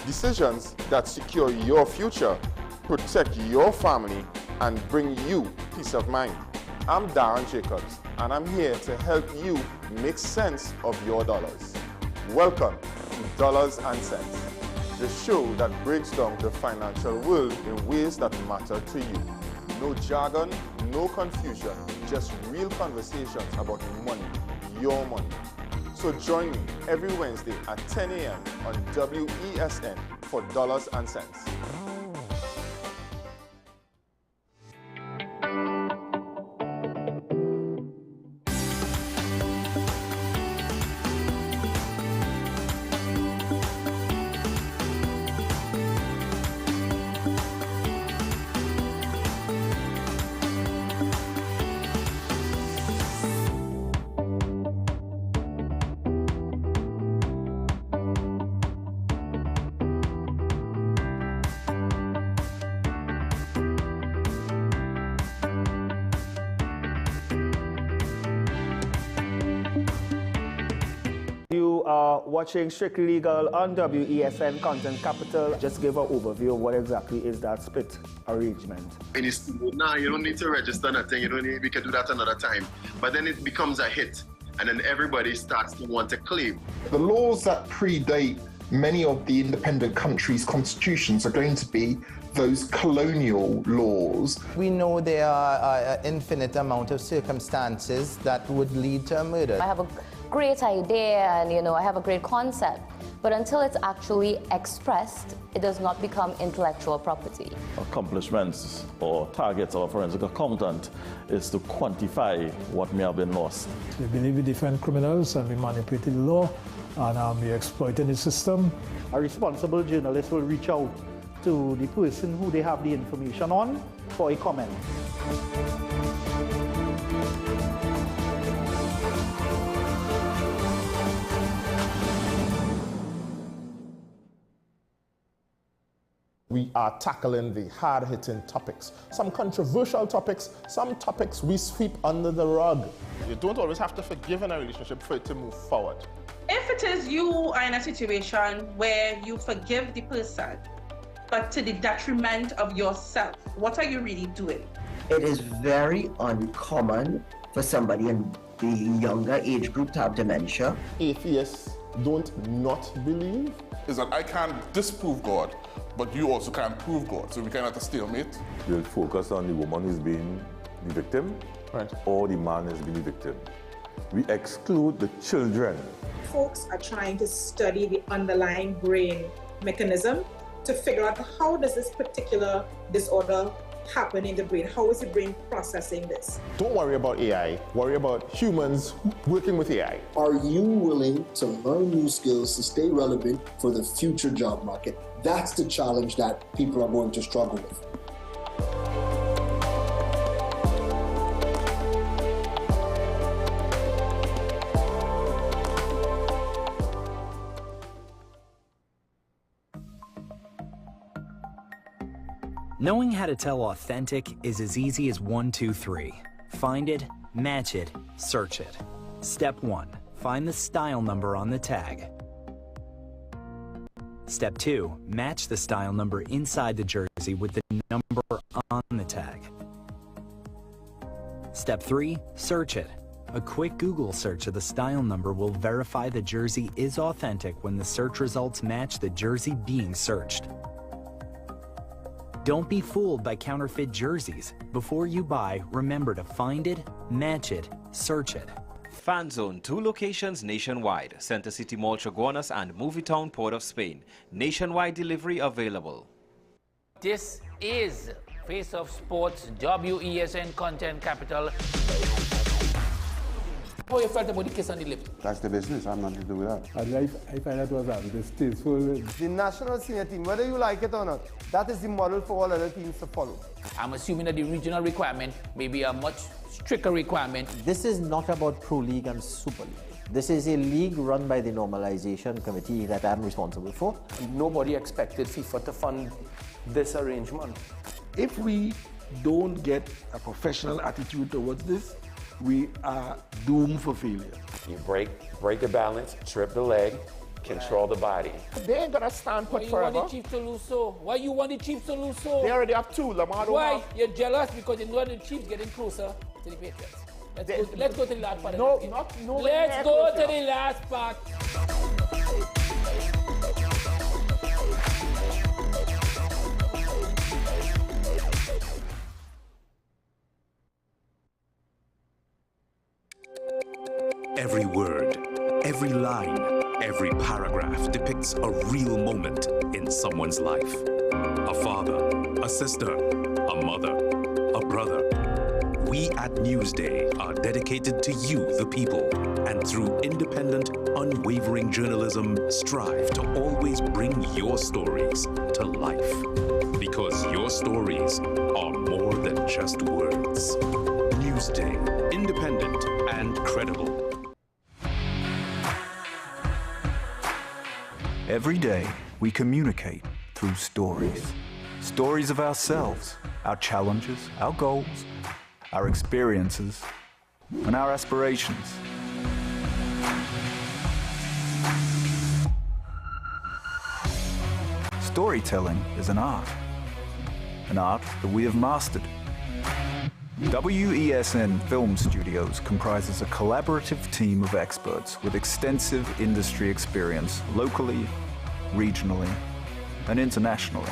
Decisions that secure your future, protect your family, and bring you peace of mind. I'm Darren Jacobs, and I'm here to help you make sense of your dollars. Welcome to Dollars and Cents, the show that breaks down the financial world in ways that matter to you. No jargon, no confusion, just real conversations about money, your money. So join me every Wednesday at 10 a.m. on WESN for Dollars and Cents. are watching Strictly Legal on WESN Content Capital. Just give an overview of what exactly is that split arrangement. Nah, you don't need to register nothing. We can do that another time. But then it becomes a hit, and then everybody starts to want to claim. The laws that predate many of the independent countries' constitutions are going to be those colonial laws. We know there are an infinite amount of circumstances that would lead to a murder. I have a great idea and I have a great concept, but until it's actually expressed, it does not become intellectual property. Accomplishments or targets of a forensic accountant is to quantify what may have been lost. We believe we're different criminals and we manipulated the law and we're exploiting the system. A responsible journalist will reach out to the person who they have the information on for a comment. We are tackling the hard-hitting topics, some controversial topics, some topics we sweep under the rug. You don't always have to forgive in a relationship for it to move forward. If it is you are in a situation where you forgive the person, but to the detriment of yourself, what are you really doing? It is very uncommon for somebody in the younger age group to have dementia. Atheists don't not believe. Is that I can't disprove God, but you also can't prove God, so we cannot have a stalemate. We'll focus on the woman who's being the victim, right, or the man who's being the victim. We exclude the children. Folks are trying to study the underlying brain mechanism to figure out how does this particular disorder happen in the brain? How is the brain processing this? Don't worry about AI, worry about humans working with AI. Are you willing to learn new skills to stay relevant for the future job market? That's the challenge that people are going to struggle with. Knowing how to tell authentic is as easy as 1, 2, 3. Find it, match it, search it. Step 1. Find the style number on the tag. Step 2. Match the style number inside the jersey with the number on the tag. Step 3. Search it. A quick Google search of the style number will verify the jersey is authentic when the search results match the jersey being searched. Don't be fooled by counterfeit jerseys. Before you buy, remember to find it, match it, search it. Fan Zone, 2 locations nationwide. Center City Mall, Chaguanas and Movietown, Port of Spain. Nationwide delivery available. This is Face of Sports, WESN Content Capital. How you felt about the kiss on the lip? That's the business. I'm not to do with that. I find that was distasteful. The national senior team, whether you like it or not, that is the model for all other teams to follow. I'm assuming that the regional requirement may be a much stricter requirement. This is not about Pro League and Super League. This is a league run by the Normalization Committee that I'm responsible for. Nobody expected FIFA to fund this arrangement. If we don't get a professional attitude towards this, we are doomed for failure. You break the balance, trip the leg, control the body. They ain't gonna stand put forever. Why you want the Chiefs to lose so? Why you want the Chiefs to lose so? They already have 2. Lamar Why? You're jealous because you know the Chiefs getting closer to the Patriots. Let's go to the last part. Let's go to the last part. Every word, every line, every paragraph depicts a real moment in someone's life. A father, a sister, a mother, a brother. We at Newsday are dedicated to you, the people, and through independent, unwavering journalism, strive to always bring your stories to life. Because your stories are more than just words. Newsday, independent and credible. Every day, we communicate through stories. Stories of ourselves, our challenges, our goals, our experiences, and our aspirations. storytelling is an art that we have mastered. WESN Film Studios comprises a collaborative team of experts with extensive industry experience locally, regionally, and internationally.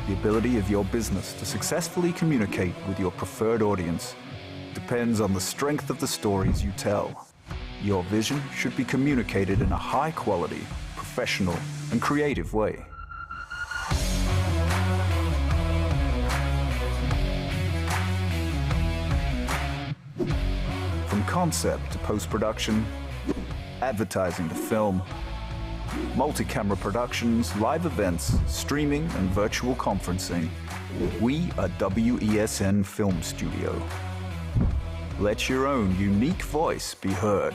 The ability of your business to successfully communicate with your preferred audience depends on the strength of the stories you tell. Your vision should be communicated in a high-quality, professional, and creative way. From concept to post-production, advertising to film, multi-camera productions, live events, streaming, and virtual conferencing, we are WESN Film Studio. Let your own unique voice be heard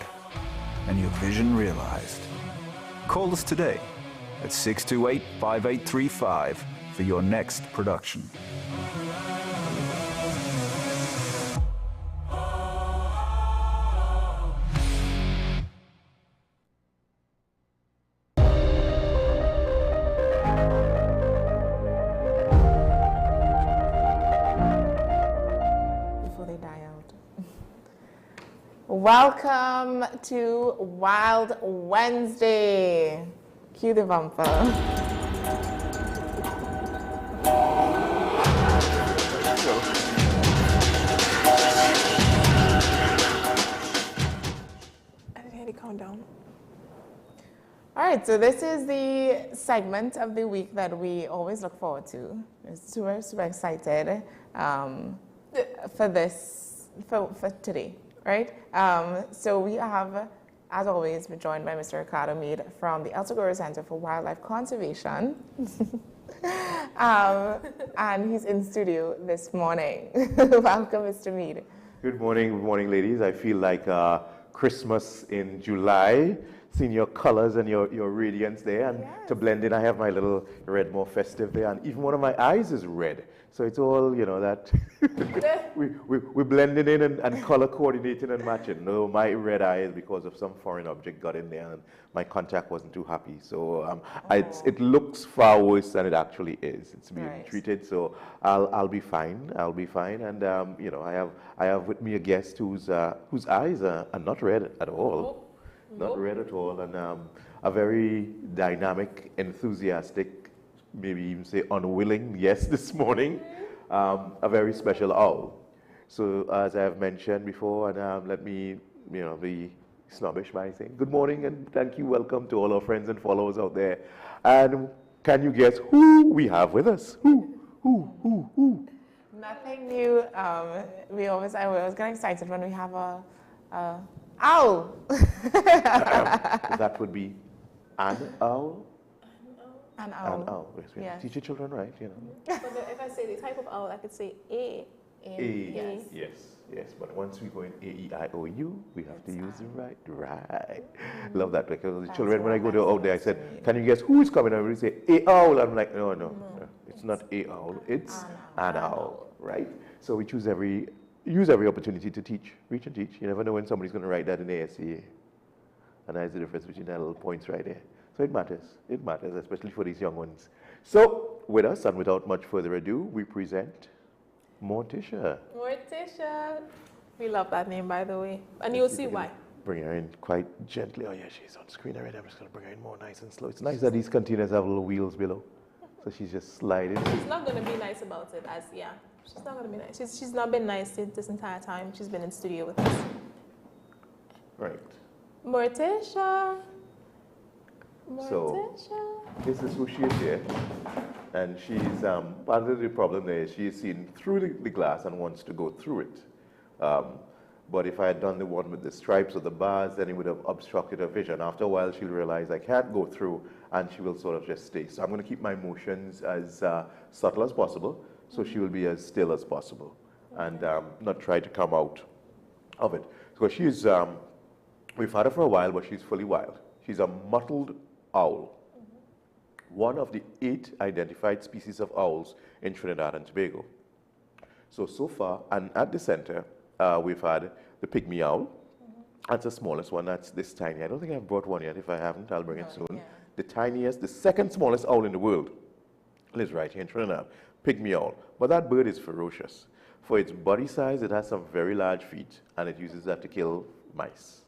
and your vision realized. Call us today at 628-5835 for your next production. Welcome to Wild Wednesday. Cue the bumper. I didn't hear the countdown. All right, so this is the segment of the week that we always look forward to. We're super excited for today. Right? So we have, as always, been joined by Mr. Ricardo Mead from the El Seguro Center for Wildlife Conservation. And he's in studio this morning. Welcome, Mr. Mead. Good morning, ladies. I feel like Christmas in July, seeing your colors and your radiance there. And to blend in, I have my little red, more festive there. And even one of my eyes is red. So it's all, that we're blending in and color coordinating and matching. No, my red eye is because of some foreign object got in there and my contact wasn't too happy. So it looks far worse than it actually is. It's being treated. So I'll be fine. I'll be fine. And I have with me a guest whose eyes are not red at all. Not red at all. And a very dynamic, enthusiastic, maybe even say unwilling guest this morning, a very special owl. So as I have mentioned before, and let me be snobbish by saying good morning and thank you, welcome to all our friends and followers out there. And can you guess who we have with us? Who? Nothing new. I always get excited when we have a owl. That would be an owl. An owl. An owl. Yes. Teach your children right, But if I say the type of owl, I could say A. Yes. But once we go in A-E-I-O-U, we have to use the right. Love that. Because the children, when I go out there, I said, can you guess who is coming? And we say A-owl. I'm like, no. It's not A-owl. It's an owl, right? So we use every opportunity to teach, reach and teach. You never know when somebody's going to write that in ASCA. And that's the difference between that little points right there. So it matters, especially for these young ones. So with us, and without much further ado, we present Morticia. Morticia. We love that name, by the way. And you'll see why. Bring her in quite gently. Oh yeah, she's on screen already. I'm just going to bring her in more nice and slow. It's nice that these containers have little wheels below. So she's just sliding. She's not going to be nice about it, she's not going to be nice. She's not been nice this entire time she's been in studio with us. Right. Morticia. So this is who she is here, and she's part of the problem there is she is seen through the glass and wants to go through it. But if I had done the one with the stripes or the bars, then it would have obstructed her vision. After a while, she'll realize I can't go through, and she will sort of just stay. So I'm going to keep my motions as subtle as possible, so she will be as still as possible, and not try to come out of it. Because she's, we've had her for a while, but she's fully wild. She's a mottled owl, one of the 8 identified species of owls in Trinidad and Tobago. So far, and at the center, we've had the pygmy owl, That's the smallest one. That's this tiny. I don't think I've brought one yet. If I haven't, I'll bring it soon. Yeah. The tiniest, the second smallest owl in the world lives right here in Trinidad, pygmy owl. But that bird is ferocious. For its body size, it has some very large feet, and it uses that to kill mice.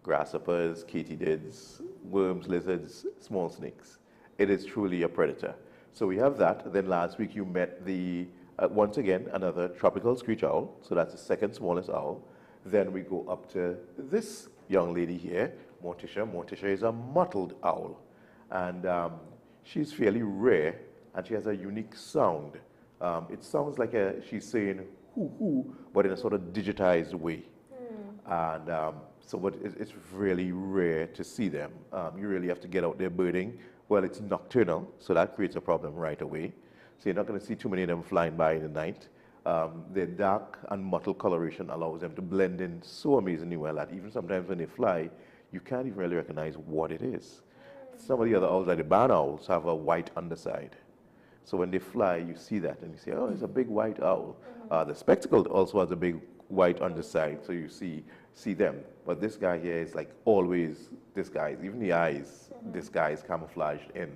Grasshoppers, katydids, worms, lizards, small snakes. It is truly a predator. So we have that. Then last week you met the, once again, another tropical screech owl. So that's the second smallest owl. Then we go up to this young lady here, Morticia. Morticia is a mottled owl. And she's fairly rare, and she has a unique sound. It sounds like she's saying hoo hoo, but in a sort of digitized way. And but it's really rare to see them. You really have to get out there birding. Well, it's nocturnal, so that creates a problem right away. So you're not going to see too many of them flying by in the night. Their dark and mottled coloration allows them to blend in so amazingly well that even sometimes when they fly, you can't even really recognize what it is. Some of the other owls, like the barn owls, have a white underside. So when they fly, you see that, and you say, oh, it's a big white owl. The spectacled also has a big white underside, so you see them. But this guy here is like always disguised. Even the eyes, this guy is camouflaged in.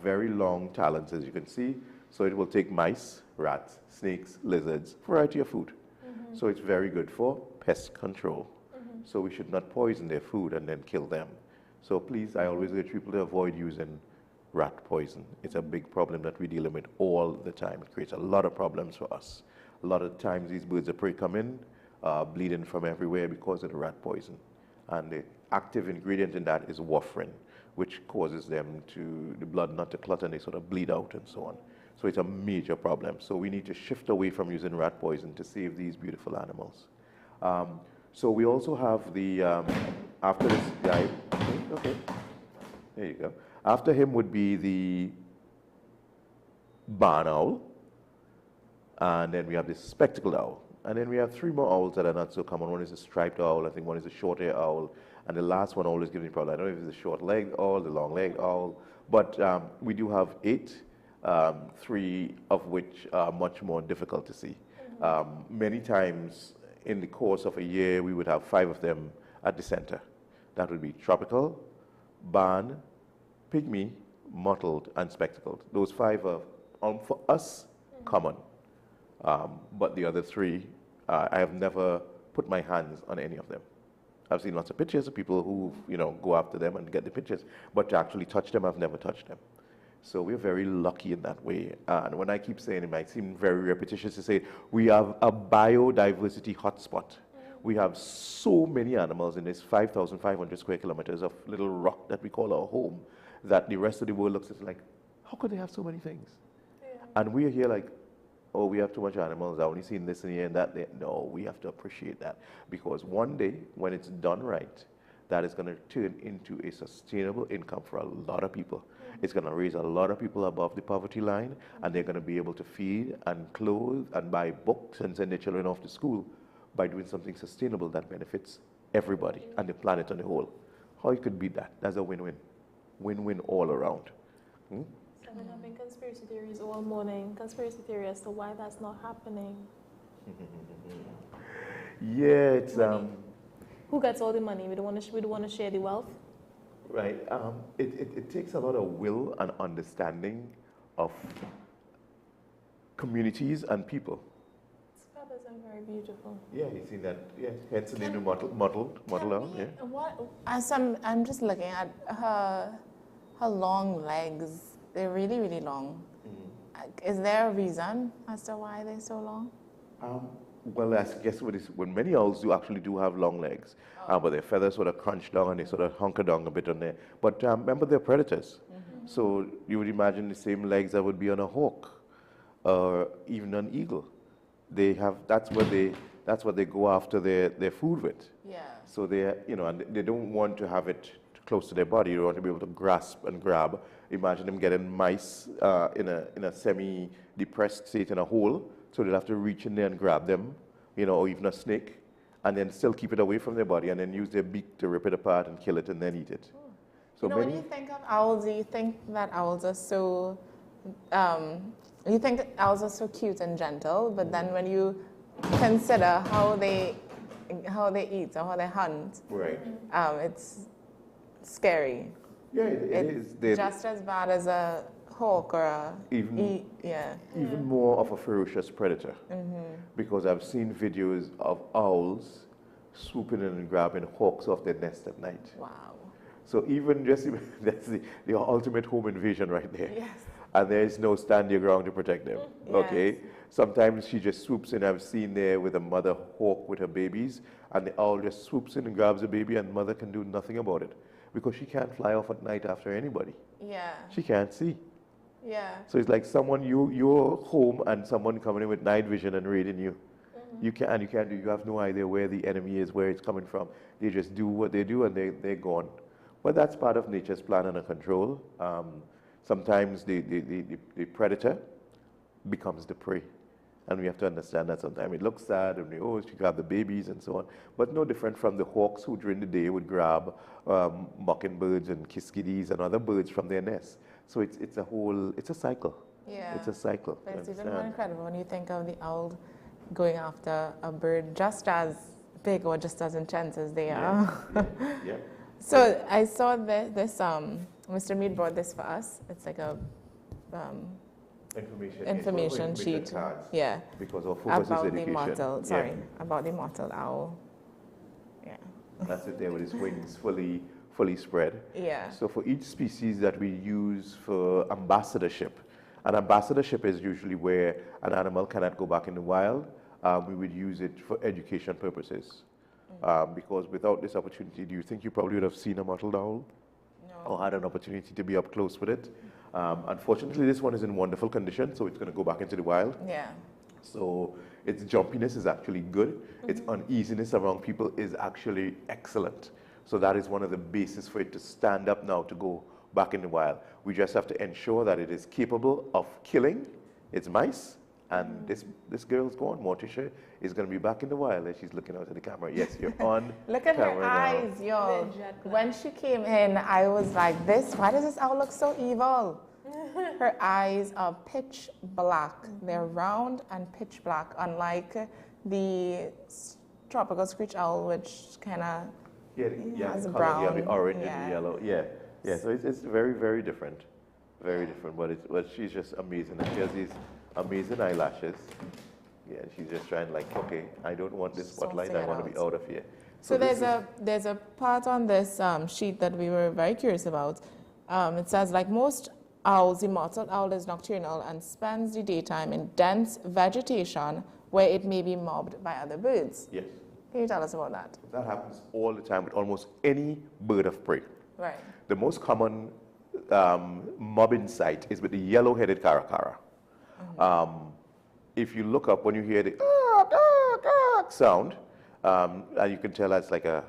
Very long talons, as you can see. So it will take mice, rats, snakes, lizards, variety of food. So it's very good for pest control. So we should not poison their food and then kill them. So please, I always urge people to avoid using rat poison. It's a big problem that we're dealing with all the time. It creates a lot of problems for us. A lot of times these birds of prey come in, bleeding from everywhere because of the rat poison. And the active ingredient in that is warfarin, which causes them the blood not to clot, and they sort of bleed out and so on. So it's a major problem. So we need to shift away from using rat poison to save these beautiful animals. So we also have the, after this guy, okay, there you go. After him would be the barn owl, and then we have this spectacled owl. And then we have three more owls that are not so common. One is a striped owl, I think one is a short-eared owl, and the last one always gives me problems. I don't know if it's the short-legged owl, the long-legged owl, but we do have 8, 3 of which are much more difficult to see. Many times in the course of a year, we would have 5 of them at the center. That would be tropical, barn, pygmy, mottled, and spectacled. Those 5 are, for us, common. But the other 3, I have never put my hands on any of them. I've seen lots of pictures of people who, go after them and get the pictures, but to actually touch them, I've never touched them. So we're very lucky in that way. And when I keep saying it might seem very repetitious to say, we have a biodiversity hotspot. We have so many animals in this 5,500 square kilometers of little rock that we call our home, that the rest of the world looks at it like, how could they have so many things? And we're here like, oh, we have too much animals, I've only seen this and here and that there. No, we have to appreciate that, because one day, when it's done right, that is going to turn into a sustainable income for a lot of people. It's going to raise a lot of people above the poverty line, and they're going to be able to feed and clothe and buy books and send their children off to school by doing something sustainable that benefits everybody and the planet on the whole. How you could beat that? That's a win-win. Win-win all around. So I've been having conspiracy theories all morning, conspiracy theories as to why that's not happening. Yeah, it's... Who gets all the money? We don't want to share the wealth? Right. It takes a lot of will and understanding of communities and people. Feathers are very beautiful. Yeah, you see that? Yeah, hence the name mottled owl. Yeah. I'm just looking at her long legs. They're really, really long. Is there a reason as to why they're so long? Well, I guess when many owls actually do have long legs, but their feathers sort of crunch down and they sort of hunker down a bit on there. But remember, they're predators. So you would imagine the same legs that would be on a hawk or even an eagle. That's what they go after their food with. Yeah. So and they don't want to have it close to their body. They want to be able to grasp and grab. Imagine them getting mice in a semi-depressed state in a hole. So they'll have to reach in there and grab them, or even a snake, and then still keep it away from their body, and then use their beak to rip it apart and kill it and then eat it. So when you think of owls, do you think that owls are so, you think that owls are so cute and gentle, but then when you consider how they how they eat or how they hunt. Right. It's scary. Yeah, it is. They're just as bad as a hawk or a even more of a ferocious predator. Because I've seen videos of owls swooping in and grabbing hawks off their nest at night. Wow. So even just that's the ultimate home invasion right there. Yes. And there is no stand your ground to protect them. Yes. Okay. Sometimes she just swoops in. I've seen there with a mother hawk with her babies, and the owl just swoops in and grabs the baby, and mother can do nothing about it because she can't fly off at night after anybody. Yeah. She can't see. Yeah. So it's like someone you're home and someone coming in with night vision and raiding you. You have no idea where the enemy is, where it's coming from. They just do what they do and they're gone. But that's part of nature's plan and control. Sometimes the predator becomes the prey. And we have to understand that sometimes it looks sad and she grabbed the babies and so on. But no different from the hawks who during the day would grab mockingbirds and kiskadis and other birds from their nests. So it's a cycle. Yeah. It's a cycle. But it's even more incredible when you think of the owl going after a bird just as big or just as intense as they are. Yeah. So I saw this, Mr. Mead brought this for us. It's like a information sheet. Yeah. Because our focus about is education. About the mottled owl. Yeah. That's it there with its wings fully spread. Yeah. So for each species that we use for ambassadorship, an ambassadorship is usually where an animal cannot go back in the wild. We would use it for education purposes. Because without this opportunity, do you think you probably would have seen a mottled owl? No. Or had an opportunity to be up close with it? Unfortunately, this one is in wonderful condition, so it's going to go back into the wild. Yeah. So its jumpiness is actually good. Its uneasiness around people is actually excellent. So that is one of the bases for it to stand up now to go back in the wild. We just have to ensure that it is capable of killing its mice. And this girl's gone. Morticia is going to be back in the wild as she's looking out at the camera. Yes, you're on Look at her eyes, y'all. When she came in, I was like, why does this owl look so evil? Her eyes are pitch black. They're round and pitch black, unlike the tropical screech owl, which kind of has a brown. Yeah, the orange and the yellow. Yeah. So it's very, very different. Very different. But she's just amazing. And she has these amazing eyelashes. Yeah, she's just trying okay, I don't want this spotlight. I want to be out of here. So there's a part on this sheet that we were very curious about. It says, like most owls, the mottled owl is nocturnal and spends the daytime in dense vegetation where it may be mobbed by other birds. Yes. Can you tell us about that? That happens all the time with almost any bird of prey. Right. The most common mobbing site is with the yellow-headed caracara. If you look up, when you hear the sound, and you can tell that's like a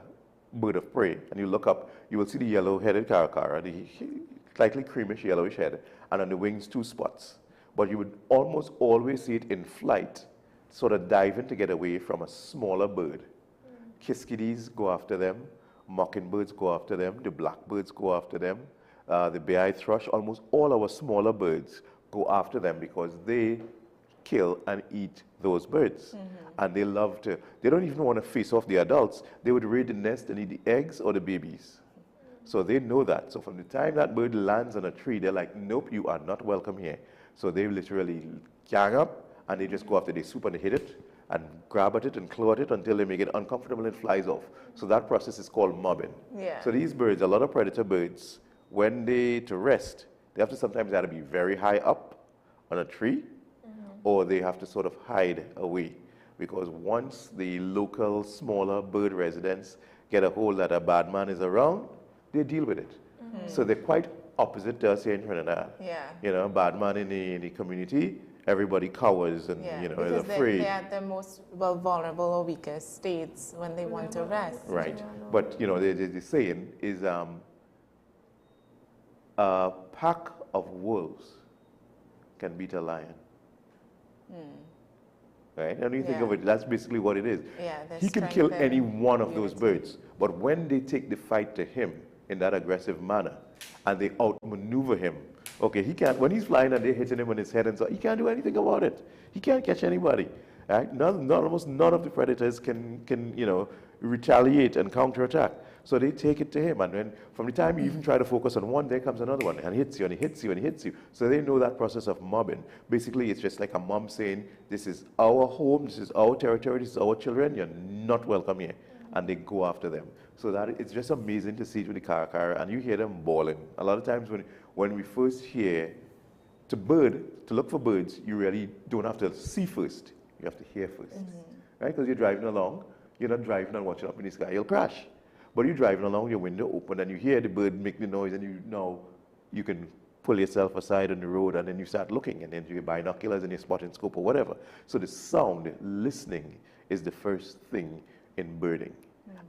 bird of prey, and you look up, you will see the yellow-headed caracara, the slightly creamish yellowish head, and on the wings 2 spots. But you would almost always see it in flight, sort of diving to get away from a smaller bird. Kiskadis go after them, mockingbirds go after them, the blackbirds go after them, the bay-eyed thrush, almost all our smaller birds go after them because they kill and eat those birds. And they love to, they don't even want to face off the adults. They would raid the nest and eat the eggs or the babies. So they know that. So from the time that bird lands on a tree, they're like, nope, you are not welcome here. So they literally gang up and they just go after, they swoop and they hit it and grab at it and claw at it until they make it uncomfortable and it flies off. So that process is called mobbing. Yeah. So these birds, a lot of predator birds, when to rest, they have to sometimes either be very high up on a tree or they have to sort of hide away. Because once the local smaller bird residents get a hold that a bad man is around, they deal with it. So they're quite opposite to us here in Trinidad. Yeah. You know, bad man in the community, everybody cowers and is afraid. They're at the most vulnerable or weakest states when they want to rest. Right. But the saying is a pack of wolves can beat a lion. Right? And when you think of it, that's basically what it is. Yeah, he can kill any one of those birds, but when they take the fight to him in that aggressive manner and they outmaneuver him, okay, he can't, when he's flying and they're hitting him on his head and so, he can't do anything about it. He can't catch anybody. right? Almost none of the predators can retaliate and counterattack. So they take it to him, and then from the time you even try to focus on one, there comes another one, and hits you, and he hits you, and he hits you. So they know that process of mobbing. Basically, it's just like a mom saying, this is our home, this is our territory, this is our children, you're not welcome here. And they go after them. So that it's just amazing to see it with the kara, and you hear them bawling. A lot of times when we first hear to look for birds, you really don't have to see first, you have to hear first. Right? Because you're driving along, you're not driving and watching up in the sky, you'll crash. But you're driving along, your window open, and you hear the bird make the noise, and you can pull yourself aside on the road, and then you start looking, and then you buy binoculars and you spotting scope or whatever. So the sound, listening, is the first thing in birding.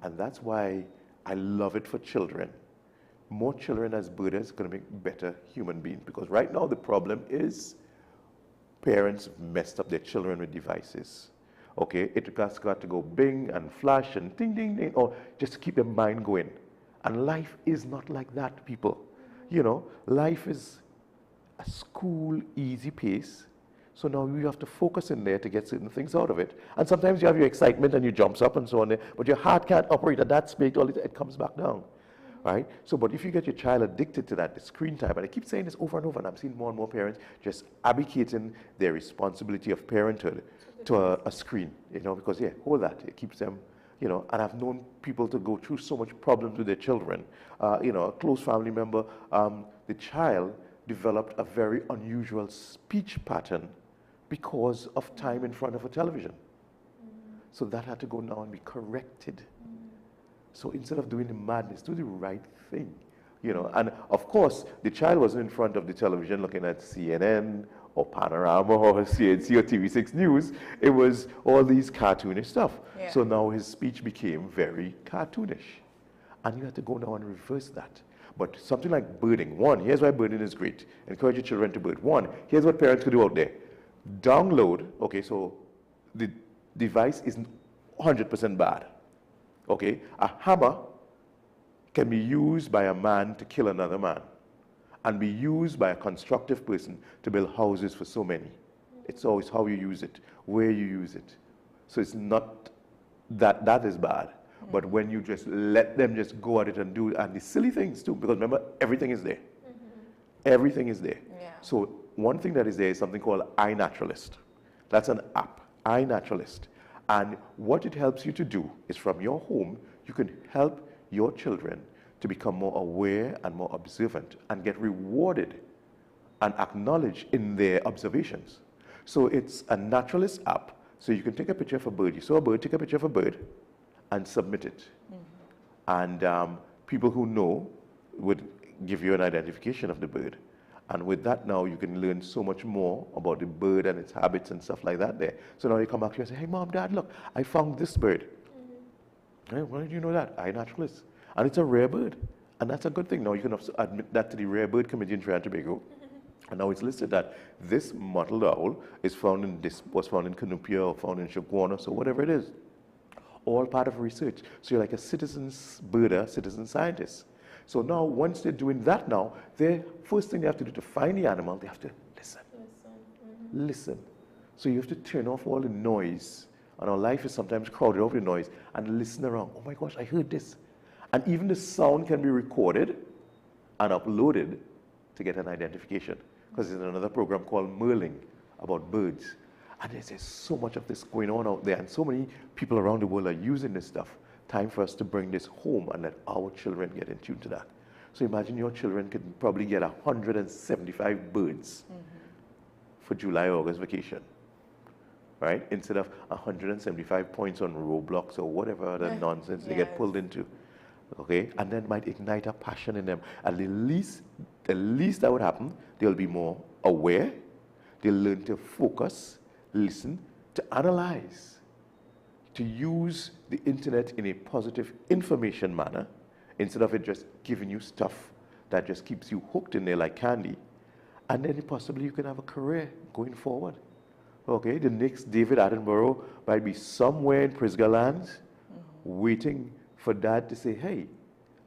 And that's why I love it for children. More children as birders are going to make better human beings, because right now the problem is parents messed up their children with devices. Okay, it has got to go bing and flash and ding, ding, ding, or just to keep their mind going. And life is not like that, people. You know, life is a school, easy pace. So now you have to focus in there to get certain things out of it. And sometimes you have your excitement and you jumps up and so on there, but your heart can't operate at that speed, it comes back down. Right? So, but if you get your child addicted to that, the screen time, and I keep saying this over and over, and I'm seeing more and more parents just abdicating their responsibility of parenthood to a screen, because hold that, it keeps them, and I've known people to go through so much problems with their children. A close family member, the child developed a very unusual speech pattern because of time in front of a television. So that had to go now and be corrected. So instead of doing the madness, do the right thing, And of course, the child wasn't in front of the television looking at CNN or Panorama or CNC or TV6 News. It was all these cartoonish stuff. Yeah. So now his speech became very cartoonish. And you have to go now and reverse that. But something like birding, here's why birding is great. Encourage your children to bird. Here's what parents could do out there. Download, so the device isn't 100% bad. Okay, a hammer can be used by a man to kill another man, and be used by a constructive person to build houses for so many. It's always how you use it, where you use it. So it's not that is bad, but when you just let them just go at it and do, and the silly things too, because remember, everything is there. Everything is there. Yeah. So one thing that is there is something called iNaturalist. That's an app, iNaturalist. And what it helps you to do is from your home, you can help your children to become more aware and more observant and get rewarded and acknowledged in their observations. So it's a naturalist app. So you can take a picture of a bird. You saw a bird, take a picture of a bird and submit it. And people who know would give you an identification of the bird. And with that now, you can learn so much more about the bird and its habits and stuff like that there. So now you come back to you and say, hey, Mom, Dad, look, I found this bird. Hey, why did you know that? iNaturalist. And it's a rare bird. And that's a good thing. Now you can also admit that to the Rare Bird Committee in Trinidad and Tobago. And now it's listed that this mottled owl was found in Canupia or found in Shaguana, so whatever it is. All part of research. So you're like a citizen's birder, citizen scientist. So now, once they're doing that now, the first thing they have to do to find the animal, they have to listen. Listen. So you have to turn off all the noise. And our life is sometimes crowded over the noise and listen around. Oh my gosh, I heard this. And even the sound can be recorded and uploaded to get an identification. Because there's another program called Merling about birds. And there's so much of this going on out there, and so many people around the world are using this stuff. Time for us to bring this home and let our children get in tune to that. So imagine your children could probably get 175 birds for July, August vacation, right? Instead of 175 points on Roblox or whatever other nonsense they get pulled into, okay? And then might ignite a passion in them. At the least that would happen, they'll be more aware, they'll learn to focus, listen, to analyze, to use the internet in a positive information manner, instead of it just giving you stuff that just keeps you hooked in there like candy. And then possibly you can have a career going forward. Okay, the next David Attenborough might be somewhere in Prisca lands, waiting for Dad to say, hey,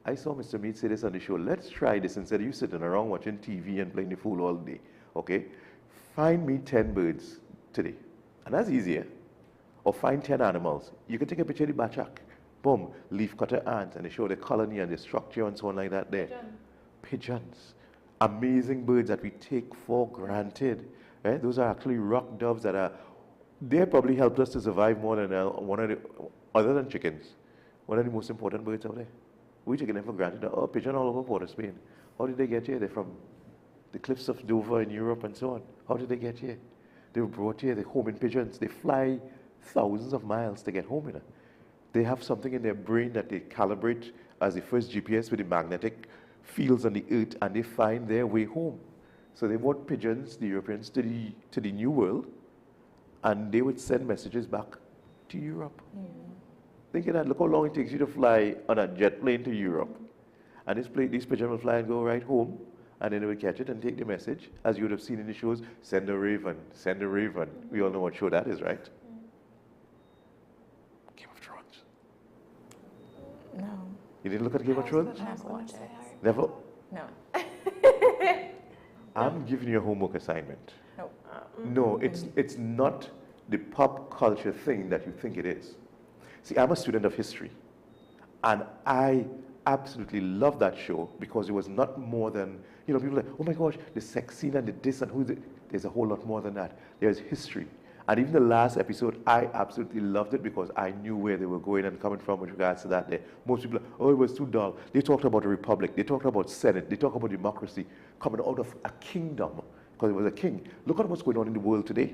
I saw Mr. Mead say this on the show, let's try this instead of you sitting around watching TV and playing the fool all day. Okay, find me 10 birds today. And that's easier. or find 10 animals. You can take a picture of the bachak, boom, leaf cutter ants, and they show the colony and the structure and so on like that there. Pigeons. Amazing birds that we take for granted. Right? Those are actually rock doves that are, they probably helped us to survive more than one of the, other than chickens, one of the most important birds out there. We take them for granted. Oh, pigeon all over Port of Spain. How did they get here? They're from the cliffs of Dover in Europe and so on. How did they get here? They were brought here, they're homing pigeons. They fly thousands of miles to get home. They have something in their brain that they calibrate as the first GPS with the magnetic fields on the earth, and they find their way home. So they brought pigeons, the Europeans, to the New World, and they would send messages back to Europe. Thinking that, look how long it takes you to fly on a jet plane to Europe. And these pigeons will fly and go right home, and then they would catch it and take the message, as you would have seen in the shows, send a raven, send a raven. We all know what show that is, right? Game of Thrones. No. You didn't look at Game of Thrones? Never watched it. Never? No. I'm giving you a homework assignment. No. No, it's not the pop culture thing that you think it is. See, I'm a student of history, and I absolutely love that show because it was not more than, people are like, oh my gosh, the sex scene and the this and who's it. There's a whole lot more than that. There's history. And even the last episode, I absolutely loved it because I knew where they were going and coming from with regards to that there. Most people are like, oh, it was too dull. They talked about the republic. They talked about Senate. They talked about democracy coming out of a kingdom because it was a king. Look at what's going on in the world today,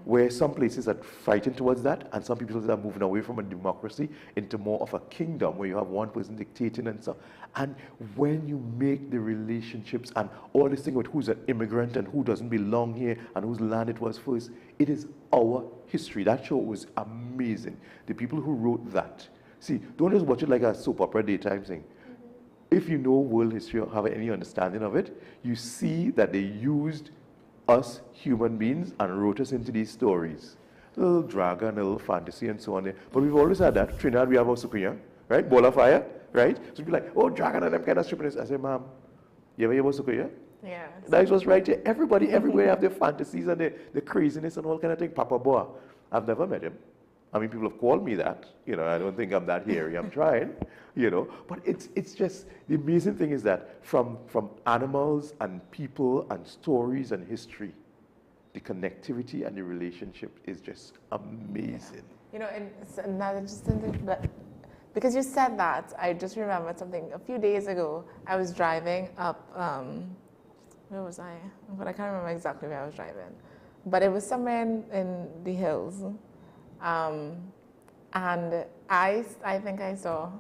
where some places are fighting towards that and some people are moving away from a democracy into more of a kingdom where you have one person dictating and stuff. And when you make the relationships and all this thing with who's an immigrant and who doesn't belong here and whose land it was first, it is our history. That show was amazing. The people who wrote that. See, don't just watch it like a soap opera daytime thing. If you know world history or have any understanding of it, you see that they used us human beings and wrote us into these stories. A little dragon, a little fantasy and so on there. But we've always had that. Trinidad, we have our Sukuya, right? Ball of fire, right? So people like, oh, dragon and them kind of stripping. I say, ma'am, you ever hear about Sukuya? Yeah. That was right here. Everybody everywhere have their fantasies and the craziness and all kind of thing. Papa Boa. I've never met him. I mean, people have called me that. I don't think I'm that hairy. I'm trying, But it's just, the amazing thing is that from animals and people and stories and history, the connectivity and the relationship is just amazing. And another just that, because you said that, I just remembered something. A few days ago, I was driving up, where was I? But I can't remember exactly where I was driving. But it was somewhere in the hills. And I think I saw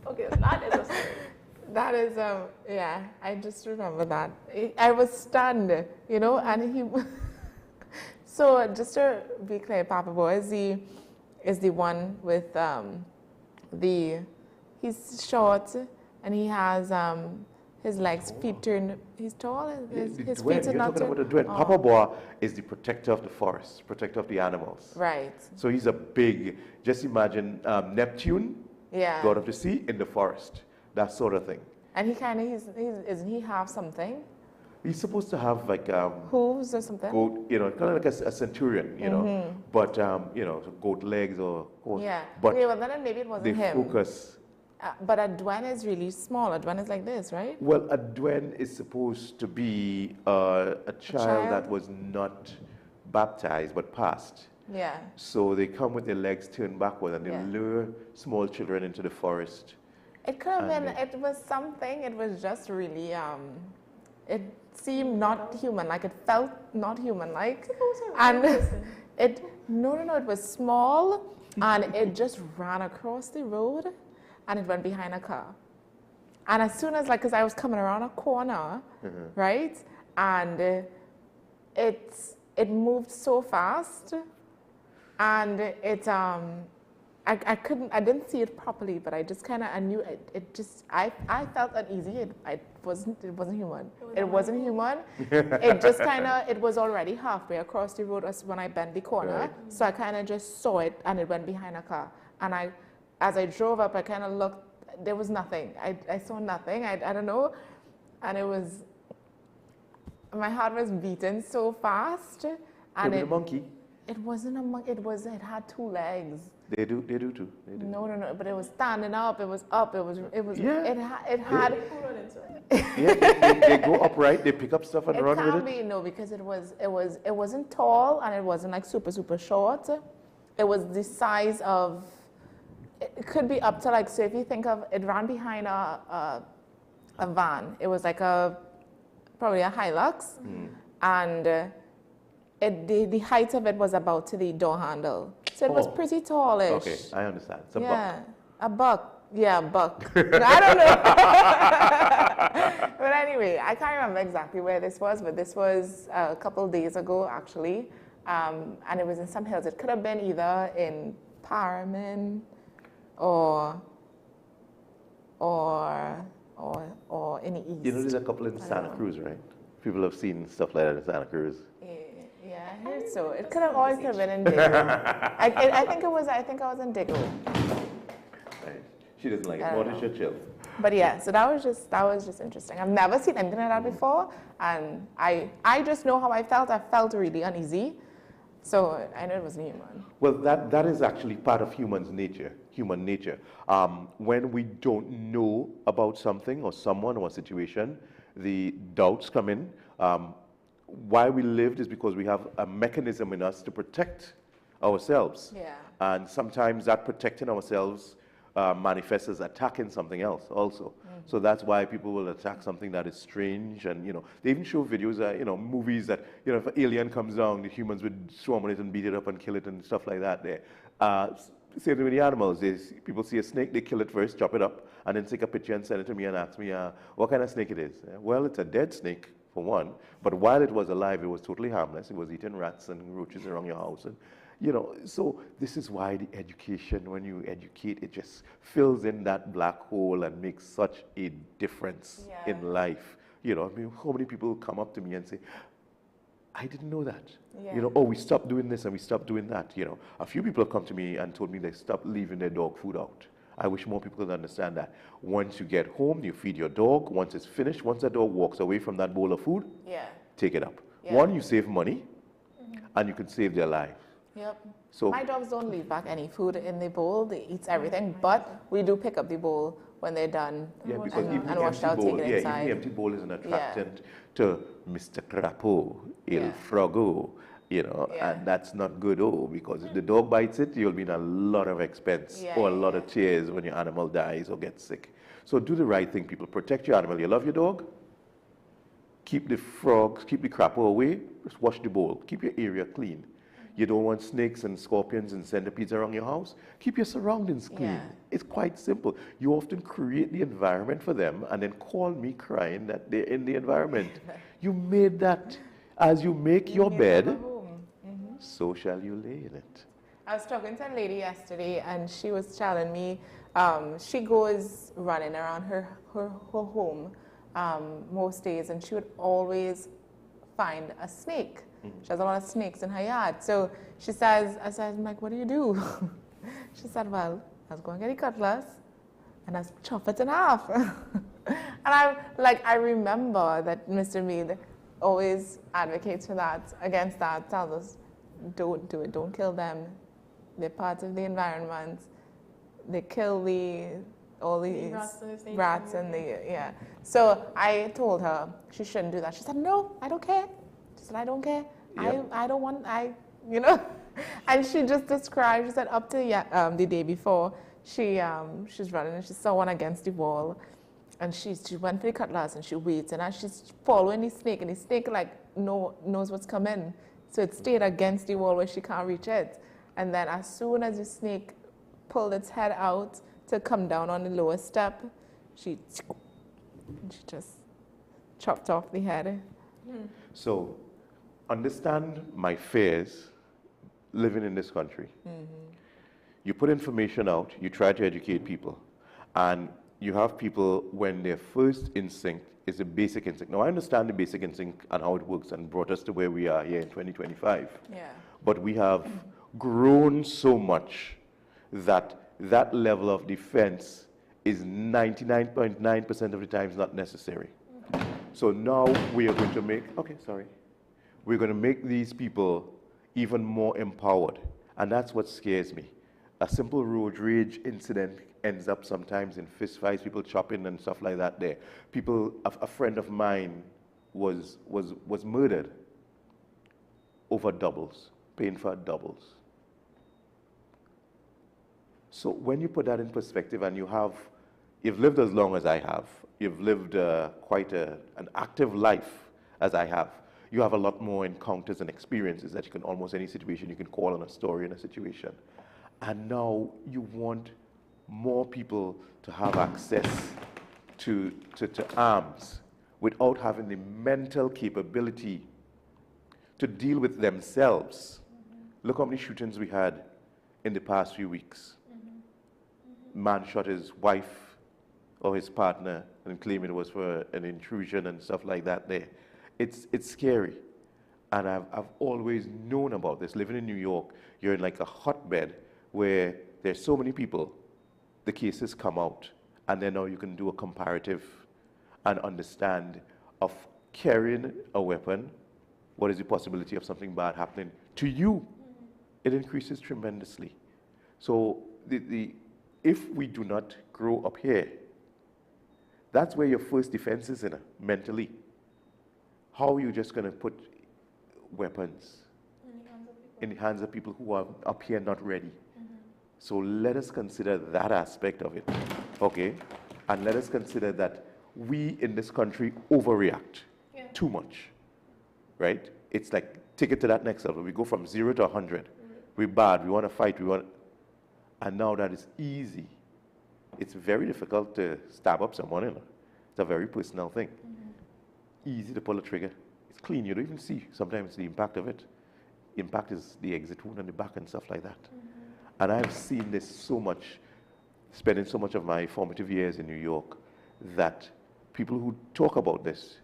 okay, that is a story. That is, yeah, I just remember that. I was stunned, and he, so just to be clear, Papa Boy is the one with he's short and he has his legs, feet turned, he's tall, his feet are not turned. Papa Boa is the protector of the forest, protector of the animals. Right. So he's a big, just imagine Neptune, god of the sea, in the forest. That sort of thing. And he isn't he have something? He's supposed to have like hooves or something. Goat, kind of like a centurion, but goat legs or horse. Yeah. But okay, well then maybe it wasn't him. Focus. But a dwen is really small. A dwen is like this, right? Well, a dwen is supposed to be a child that was not baptized but passed. Yeah. So they come with their legs turned backward and they lure small children into the forest. It could have been, it was something, it was just really, it seemed not human, like it felt not human-like. And it was small and it just ran across the road and it went behind a car. And as soon as, because I was coming around a corner, right? And it moved so fast and I didn't see it properly, but I just kind of, I knew I felt uneasy. It wasn't human. It wasn't human. It just kind of, it was already halfway across the road when I bent the corner. Right. So I kind of just saw it and it went behind a car. And as I drove up, I kind of looked, there was nothing. I saw nothing, I don't know. And my heart was beating so fast. And a monkey? It wasn't a monkey. It had 2 legs. They do too. They do. No. But it was standing up. It was up. It was. Yeah. It had. Yeah, they go upright. They pick up stuff and run with it. It can't be, no, because it wasn't tall and it wasn't like super short. It was the size of. It could be up to like, so if you think of it, ran behind a van. It was like probably a Hilux, and the height of it was about to the door handle. So it was pretty tallish. Okay, I understand. It's a buck. A buck. Yeah, a buck. I don't know. But anyway, I can't remember exactly where this was, but this was a couple of days ago, actually. And it was in some hills. It could have been either in Paramin or in the east. You know, there's a couple in Santa Cruz, right? People have seen stuff like that in Santa Cruz. Yeah, I heard so. It could have always have been in Digicel. I think I was in Digicel. Right. She doesn't like it. More should chill. But yeah, so that was just interesting. I've never seen anything like that before, and I just know how I felt. I felt really uneasy, so I know it wasn't human. Well, that is actually part of human nature. When we don't know about something or someone or a situation, the doubts come in. Why we lived is because we have a mechanism in us to protect ourselves. Yeah. And sometimes that protecting ourselves manifests as attacking something else also. So that's why people will attack something that is strange, and they even show videos, movies that if an alien comes down, the humans would swarm on it and beat it up and kill it and stuff like that. There, same thing with the animals. People see a snake, they kill it first, chop it up, and then take a picture and send it to me and ask me what kind of snake it is. Well, it's a dead snake for one, but while it was alive, it was totally harmless. It was eating rats and roaches around your house, and so this is why the education, when you educate, it just fills in that black hole and makes such a difference in life. How many people come up to me and say, I didn't know that. Yeah. We stopped doing this and we stopped doing that. A few people have come to me and told me they stopped leaving their dog food out. I wish more people could understand that. Once you get home, you feed your dog. Once it's finished, once the dog walks away from that bowl of food, take it up. Yeah. One, you save money, and you can save their life. Yep. So my dogs don't leave back any food in the bowl. They eat everything, but we do pick up the bowl when they're done and wash out, take it inside. Even the empty bowl is an attractant to Mr. Crapo, Il Frogo, and that's not good, because if the dog bites it, you'll be in a lot of expense or a lot of tears when your animal dies or gets sick. So do the right thing, people. Protect your animal. You love your dog? Keep the frogs, keep the Crapo away. Just wash the bowl. Keep your area clean. You don't want snakes and scorpions and centipedes around your house? Keep your surroundings clean. Yeah. It's quite simple. You often create the environment for them and then call me crying that they're in the environment. You made that. As you make your bed, so shall you lay in it. I was talking to a lady yesterday, and she was telling me she goes running around her home most days, and she would always find a snake. She has a lot of snakes in her yard. So she says, I'm like, what do you do? She said, well, I was going to get a cutlass and I chop it in half. And I remember that Mr. Mead always advocates for that, against that, tells us, don't do it, don't kill them. They're part of the environment. They kill all these rats and So I told her she shouldn't do that. She said, no, I don't care. She said, I don't care. Yep. I don't want, And she just described, she said up to the day before, she's running and she saw one against the wall. And she went for the cutlass and she waits. And as she's following the snake, and the snake knows what's coming. So it stayed against the wall where she can't reach it. And then as soon as the snake pulled its head out to come down on the lower step, she just chopped off the head. So understand my fears living in this country. You put information out, you try to educate people, and you have people when their first instinct is a basic instinct. Now I understand the basic instinct and how it works and brought us to where we are here in 2025. But we have grown so much that that level of defense is 99.9% of the times not necessary. So now we are going to make, we're going to make these people even more empowered. And that's what scares me. A simple road rage incident ends up sometimes in fistfights, people chopping and stuff like that there. People, a friend of mine was murdered over doubles, paying for doubles. So when you put that in perspective and you've lived as long as I have, you've lived quite an active life as I have, you have a lot more encounters and experiences that you can, almost any situation, you can call on a story in a situation. And now you want more people to have access to arms without having the mental capability to deal with themselves. Look how many shootings we had in the past few weeks. Man shot his wife or his partner and claimed it was for an intrusion and stuff like that there. It's scary. And I've always known about this. Living in New York, you're in like a hotbed where there's so many people, the cases come out, and then now you can do a comparative and understand of carrying a weapon, what is the possibility of something bad happening to you? It increases tremendously. So if we do not grow up here, that's where your first defense is mentally. How are you just going to put weapons in the hands of people who are up here not ready? So let us consider that aspect of it, okay? And let us consider that we in this country overreact too much, right? It's like, take it to that next level. We go from 0 to 100. We're bad, we want to fight, and now that is easy. It's very difficult to stab up someone, It's a very personal thing. Easy to pull a trigger. It's clean, you don't even see sometimes the impact of it. Impact is the exit wound on the back and stuff like that. And I've seen this so much, spending so much of my formative years in New York, that people who talk about this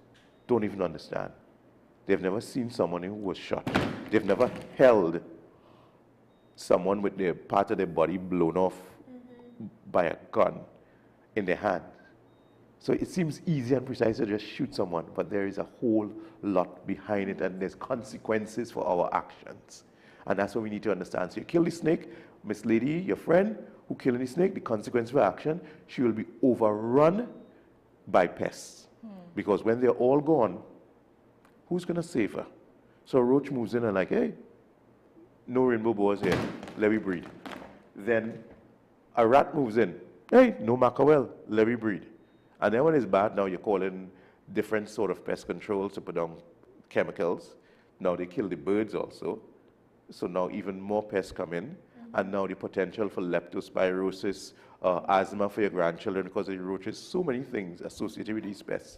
don't even understand. They've never seen someone who was shot. They've never held someone with their part of their body blown off by a gun in their hand. So it seems easy and precise to just shoot someone, but there is a whole lot behind it, and there's consequences for our actions. And that's what we need to understand. So you kill the snake, Miss Lady, your friend, who killed the snake, the consequence for action, she will be overrun by pests. Because when they're all gone, who's going to save her? So a roach moves in and like, hey, no rainbow boas here, let me breed. Then a rat moves in, hey, no mackerel, let me breed. And then when it's bad, now you're calling different sort of pest control to put down chemicals. Now they kill the birds also. So now even more pests come in. And now the potential for leptospirosis, asthma for your grandchildren because of the roaches, so many things associated with these pests.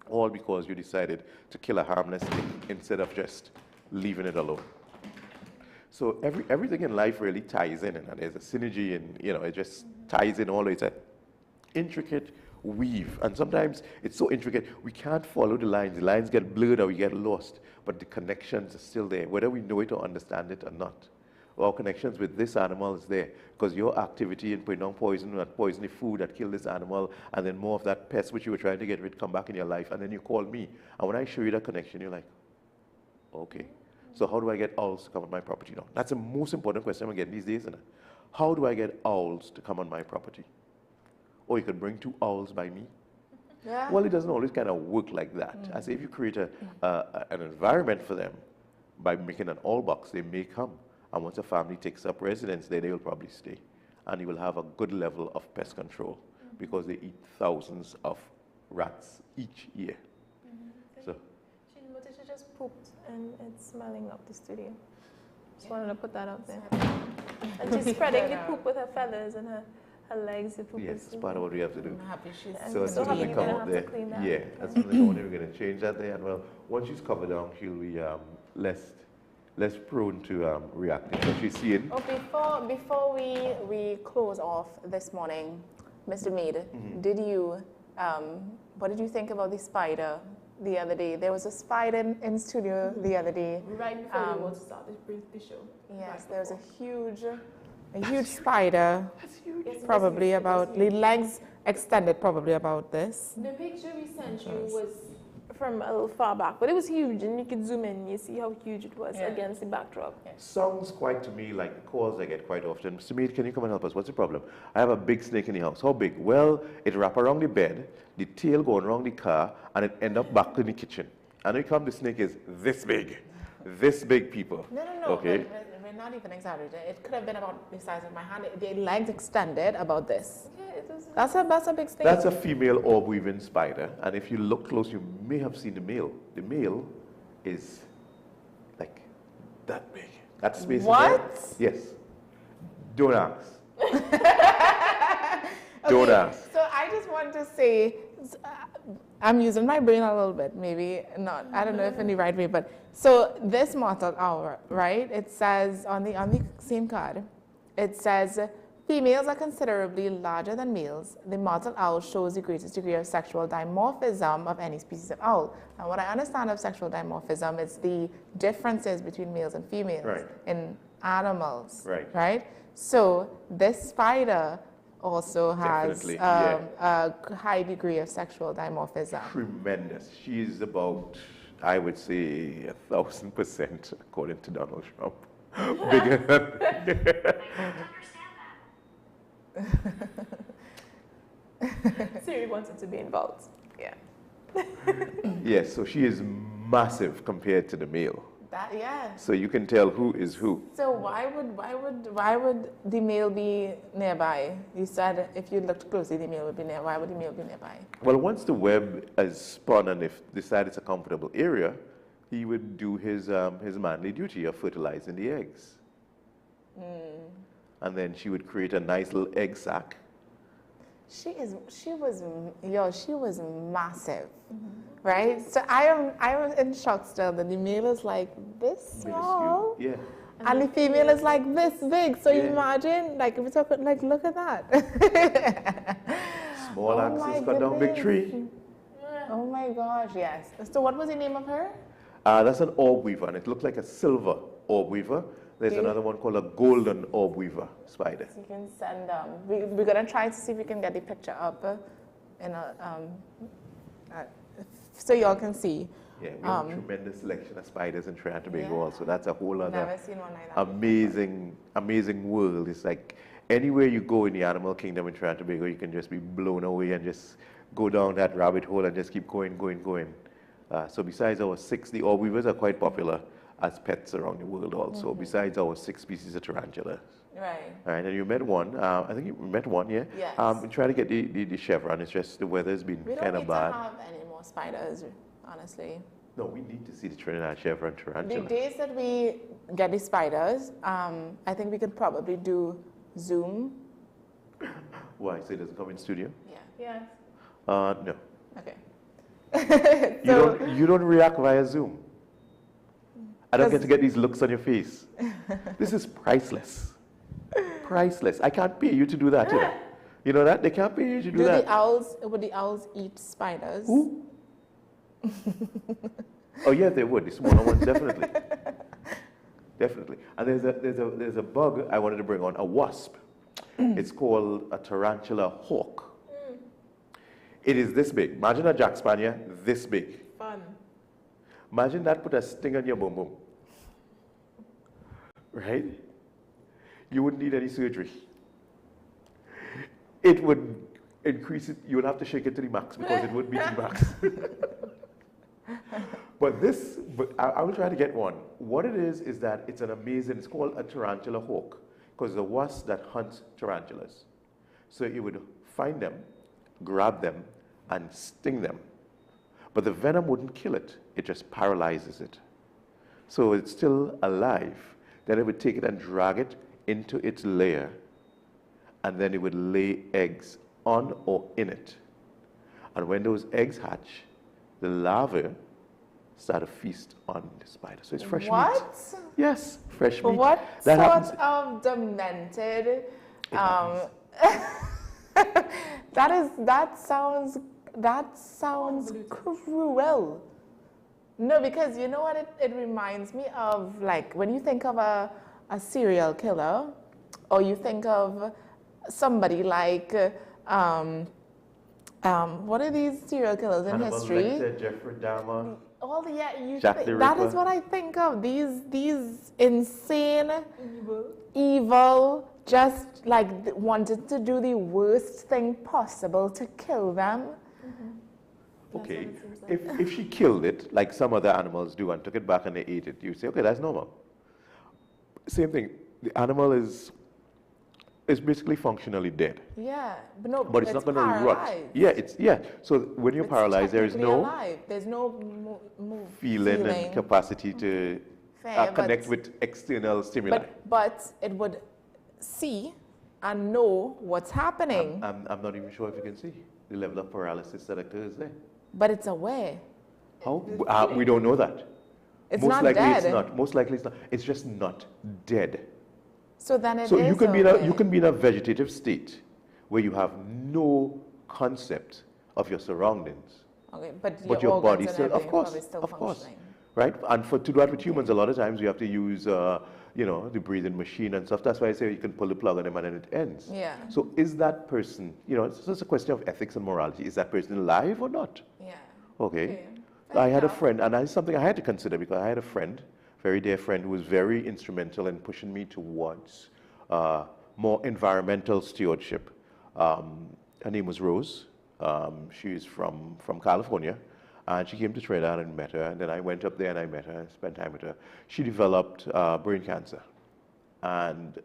All because you decided to kill a harmless thing instead of just leaving it alone. So everything in life really ties in, and there's a synergy, and it just ties in all. It's an intricate weave, and sometimes it's so intricate we can't follow the lines. The lines get blurred or we get lost, but the connections are still there, whether we know it or understand it or not. Our connections with this animal is there because your activity in putting on poison, that poisonous food that killed this animal, and then more of that pest which you were trying to get rid come back in your life, and then you call me, and when I show you that connection, you're like, okay, so how do I get owls to come on my property now? That's the most important question I'm getting these days, isn't it? How do I get owls to come on my property? Or you could bring 2 owls by me. Yeah. Well, it doesn't always kind of work like that. I say if you create an environment for them by making an owl box, they may come. And once a family takes up residence there, they will probably stay. And you will have a good level of pest control because they eat thousands of rats each year. So. She just pooped and it's smelling up the studio. Just wanted to put that out there. And she's spreading the poop with her feathers and her legs. Yes, it's part of what we have to do. I'm happy she's so as soon as we come out there, as soon as we come out there, we're going to change that there. And well, once she's covered down, she'll be less prone to reacting. So she's seeing. Oh, before we close off this morning, Mr. Mead, did you what did you think about the spider the other day? There was a spider in studio the other day. Right before we were to start the show. Yes, there was a huge spider, probably about, the legs extended probably about this. The picture we sent you was from a little far back, but it was huge, and you could zoom in and you see how huge it was against the backdrop. Sounds quite to me like the calls I get quite often. Mr. Mead, can you come and help us? What's the problem? I have a big snake in the house. How big? Well, it wrap around the bed, the tail going around the car, and it end up back in the kitchen. And when you come, the snake is this big. This big, people. No. Okay. We're not even exaggerating. It could have been about the size of my hand. The legs extended about this. That's a big snake. That's a female orb weaving spider. And if you look close, you may have seen the male. The male is like that big. That space. What? Yes. Don't ask. Don't ask. So I just want to say, I'm using my brain a little bit, maybe not. I don't know if in the right way, but so this mottled owl, right? It says on the same card, it says females are considerably larger than males. The mottled owl shows the greatest degree of sexual dimorphism of any species of owl. And what I understand of sexual dimorphism is the differences between males and females in animals, right? So this spider also has a high degree of sexual dimorphism. Tremendous. She's about, I would say, 1,000%, according to Donald Trump. Bigger Siri wanted to be involved. Yeah. Yes, so she is massive compared to the male. So you can tell who is who. So why would the male be nearby? You said if you looked closely, the male would be nearby. Why would the male be nearby? Well, once the web is spun and if decide it's a comfortable area, he would do his manly duty of fertilizing the eggs. And then she would create a nice little egg sac. She was massive, right? So I am in shock still that the male is like this small, and the female is like this big. So you imagine, like if we talk, like look at that. Small axis cut down big tree. Oh my gosh, yes. So what was the name of her? That's an orb weaver, and it looks like a silver orb weaver. There's another one called a golden orb weaver spider. So you can send we're gonna try to see if we can get the picture up in so y'all can see. Yeah, we have a tremendous selection of spiders in Trinidad and Tobago also. That's a whole other Never seen one like that amazing world. It's like anywhere you go in the animal kingdom in Trinidad and Tobago, you can just be blown away and just go down that rabbit hole and just keep going. So besides our 6, the orb weavers are quite popular as pets around the world also, besides our 6 species of tarantulas. Right. All right, and you met one. I think you met one, yeah? Yes. We try to get the chevron. It's just the weather's been kind of bad. We don't need to have any more spiders, honestly. No, we need to see the Trinidad chevron tarantula. The days that we get the spiders, I think we could probably do Zoom. Why? So it doesn't come in studio? Yeah. No. Okay. You don't react via Zoom. I don't get to get these looks on your face. This is priceless. Priceless. I can't pay you to do that, you know. You know that? They can't pay you to do that. Would the owls eat spiders? Who? Oh, yeah, they would. The smaller ones, definitely. Definitely. And there's a bug I wanted to bring on, a wasp. It's called a tarantula hawk. It is this big. Imagine a Jack Spaniel this big. Fun. Imagine that put a sting on your boom boom. Right? You wouldn't need any surgery. It would increase it. You would have to shake it to the max because it would be to the max. But I will try to get one. What it is that it's an amazing, it's called a tarantula hawk because it's a wasp that hunts tarantulas. So you would find them, grab them, and sting them. But the venom wouldn't kill it. It just paralyzes it. So it's still alive. Then it would take it and drag it into its lair. And then it would lay eggs on or in it. And when those eggs hatch, the larvae start to feast on the spider. So it's fresh meat. What? Yes, fresh meat. What that sort happens. of demented? That sounds cruel. No, because you know what it reminds me of, like when you think of a serial killer, or you think of somebody like I what are these serial killers in Hannibal history? Lecter, Jeffrey Dahmer. All the Jack the that is Ripper. what I think of. These insane, evil, just like wanted to do the worst thing possible to kill them. Okay, if she killed it like some other animals do and took it back and they ate it, you say, okay, that's normal. Same thing. The animal is basically functionally dead. Yeah, but no, But it's not going to rot. Yeah. So when you're paralyzed, there is no alive. There's no feeling and capacity to connect with external stimuli. But it would see and know what's happening. I'm not even sure if you can see the level of paralysis that occurs there. But it's aware. How? We don't know that. It's Most not likely dead. it's not. Most likely it's not. It's just not dead. So then it so is you can okay. you can be in a vegetative state where you have no concept of your surroundings. Okay, but your body organs and still, of everything course, probably still of course, functioning. right? And to do that with humans, a lot of times we have to use, the breathing machine and stuff. That's why I say you can pull the plug on them and then it ends. Yeah. So is that person, it's just a question of ethics and morality. Is that person alive or not? Yeah. Okay. I had a friend, and that's something I had to consider because I had a friend, very dear friend, who was very instrumental in pushing me towards more environmental stewardship. Her name was Rose. She's from California. And she came to Trinidad and met her. And then I went up there and I met her and spent time with her. She developed brain cancer. And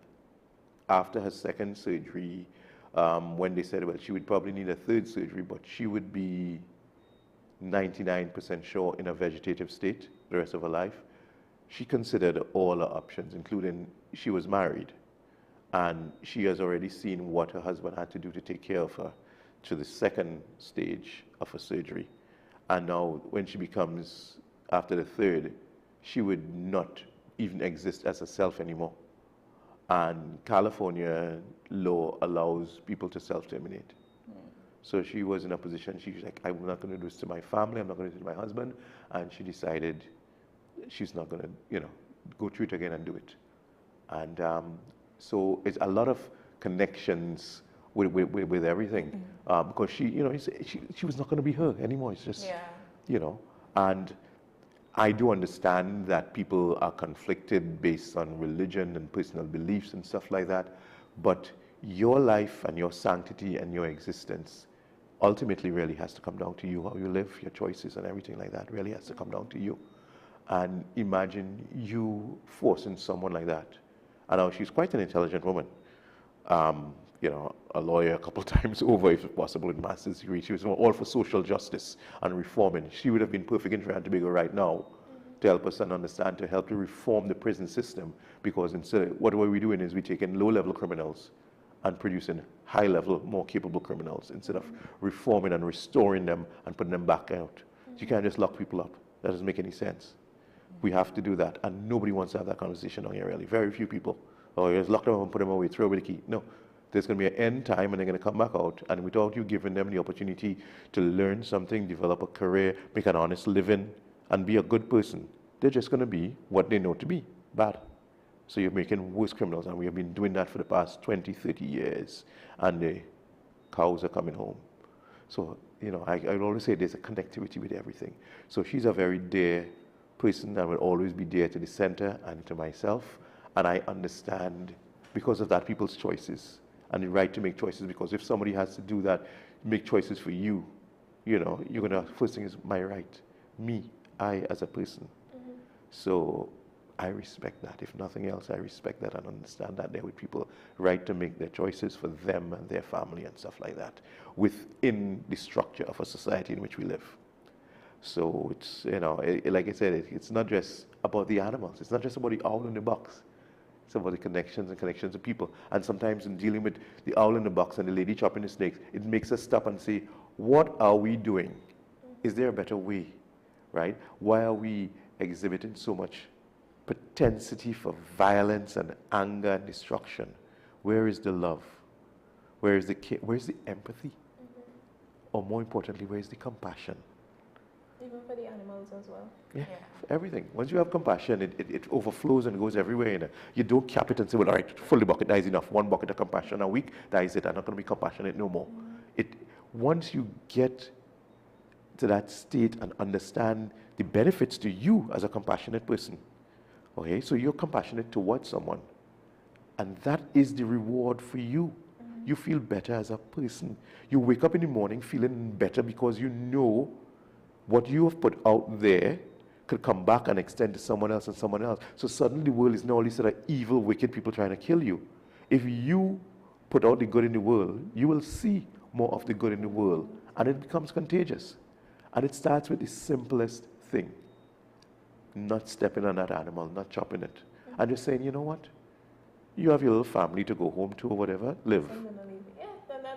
after her second surgery, when they said, well, she would probably need a third surgery, but she would be 99% sure in a vegetative state the rest of her life, she considered all her options, including she was married. And she has already seen what her husband had to do to take care of her to the second stage of her surgery. And now when she becomes, after the third, she would not even exist as herself anymore. And California law allows people to self-terminate. So she was in a position, she was like, I'm not going to do this to my family, I'm not going to do it to my husband. And she decided she's not going to, go through it again and do it. And so it's a lot of connections with everything. Because she was not going to be her anymore. It's just, and I do understand that people are conflicted based on religion and personal beliefs and stuff like that. But your life and your sanctity and your existence ultimately really has to come down to you. How you live, your choices and everything like that really has to come down to you. And imagine you forcing someone like that. And now she's quite an intelligent woman. A lawyer a couple of times over, if possible, in master's degree. She was all for social justice and reforming. She would have been perfect in Trinidad and Tobago right now to help us and understand, to help to reform the prison system. Because instead, what we're doing is we're taking low-level criminals and producing high-level, more capable criminals instead of reforming and restoring them and putting them back out. You can't just lock people up. That doesn't make any sense. We have to do that, and nobody wants to have that conversation on here, really. Very few people. Oh, you just lock them up and put them away, throw away the key. No. There's going to be an end time, and they're going to come back out, and without you giving them the opportunity to learn something, develop a career, make an honest living, and be a good person, they're just going to be what they know to be, bad. So you're making worse criminals, and we have been doing that for the past 20, 30 years, and the cows are coming home. So, I always say there's a connectivity with everything. So she's a very dear person and will always be dear to the center and to myself, and I understand, because of that, people's choices and the right to make choices, because if somebody has to do that, make choices for you, you're going to, first thing is my right, me, I as a person. So I respect that. If nothing else, I respect that and understand that there are people right to make their choices for them and their family and stuff like that within the structure of a society in which we live. So it's, like I said, it's not just about the animals. It's not just about the owl in the box. It's about the connections of people. And sometimes in dealing with the owl in the box and the lady chopping the snakes, it makes us stop and say, what are we doing? Is there a better way, right? Why are we exhibiting so much propensity for violence and anger and destruction? Where is the love? Where is the care? Where's the empathy? Or more importantly, where's the compassion? Even for the animals as well. Yeah, everything. Once you have compassion, it overflows and goes everywhere. You don't cap it and say, well, all right, full the bucket, that is enough. One bucket of compassion a week, that is it. I'm not going to be compassionate no more. once you get to that state and understand the benefits to you as a compassionate person, okay, so you're compassionate towards someone, and that is the reward for you. You feel better as a person. You wake up in the morning feeling better because you know what you have put out there could come back and extend to someone else and someone else. So suddenly the world is not only sort of evil, wicked people trying to kill you. If you put out the good in the world, you will see more of the good in the world, and it becomes contagious. And it starts with the simplest thing. Not stepping on that animal, not chopping it. And just saying, you know what? You have your little family to go home to or whatever, live. Yeah,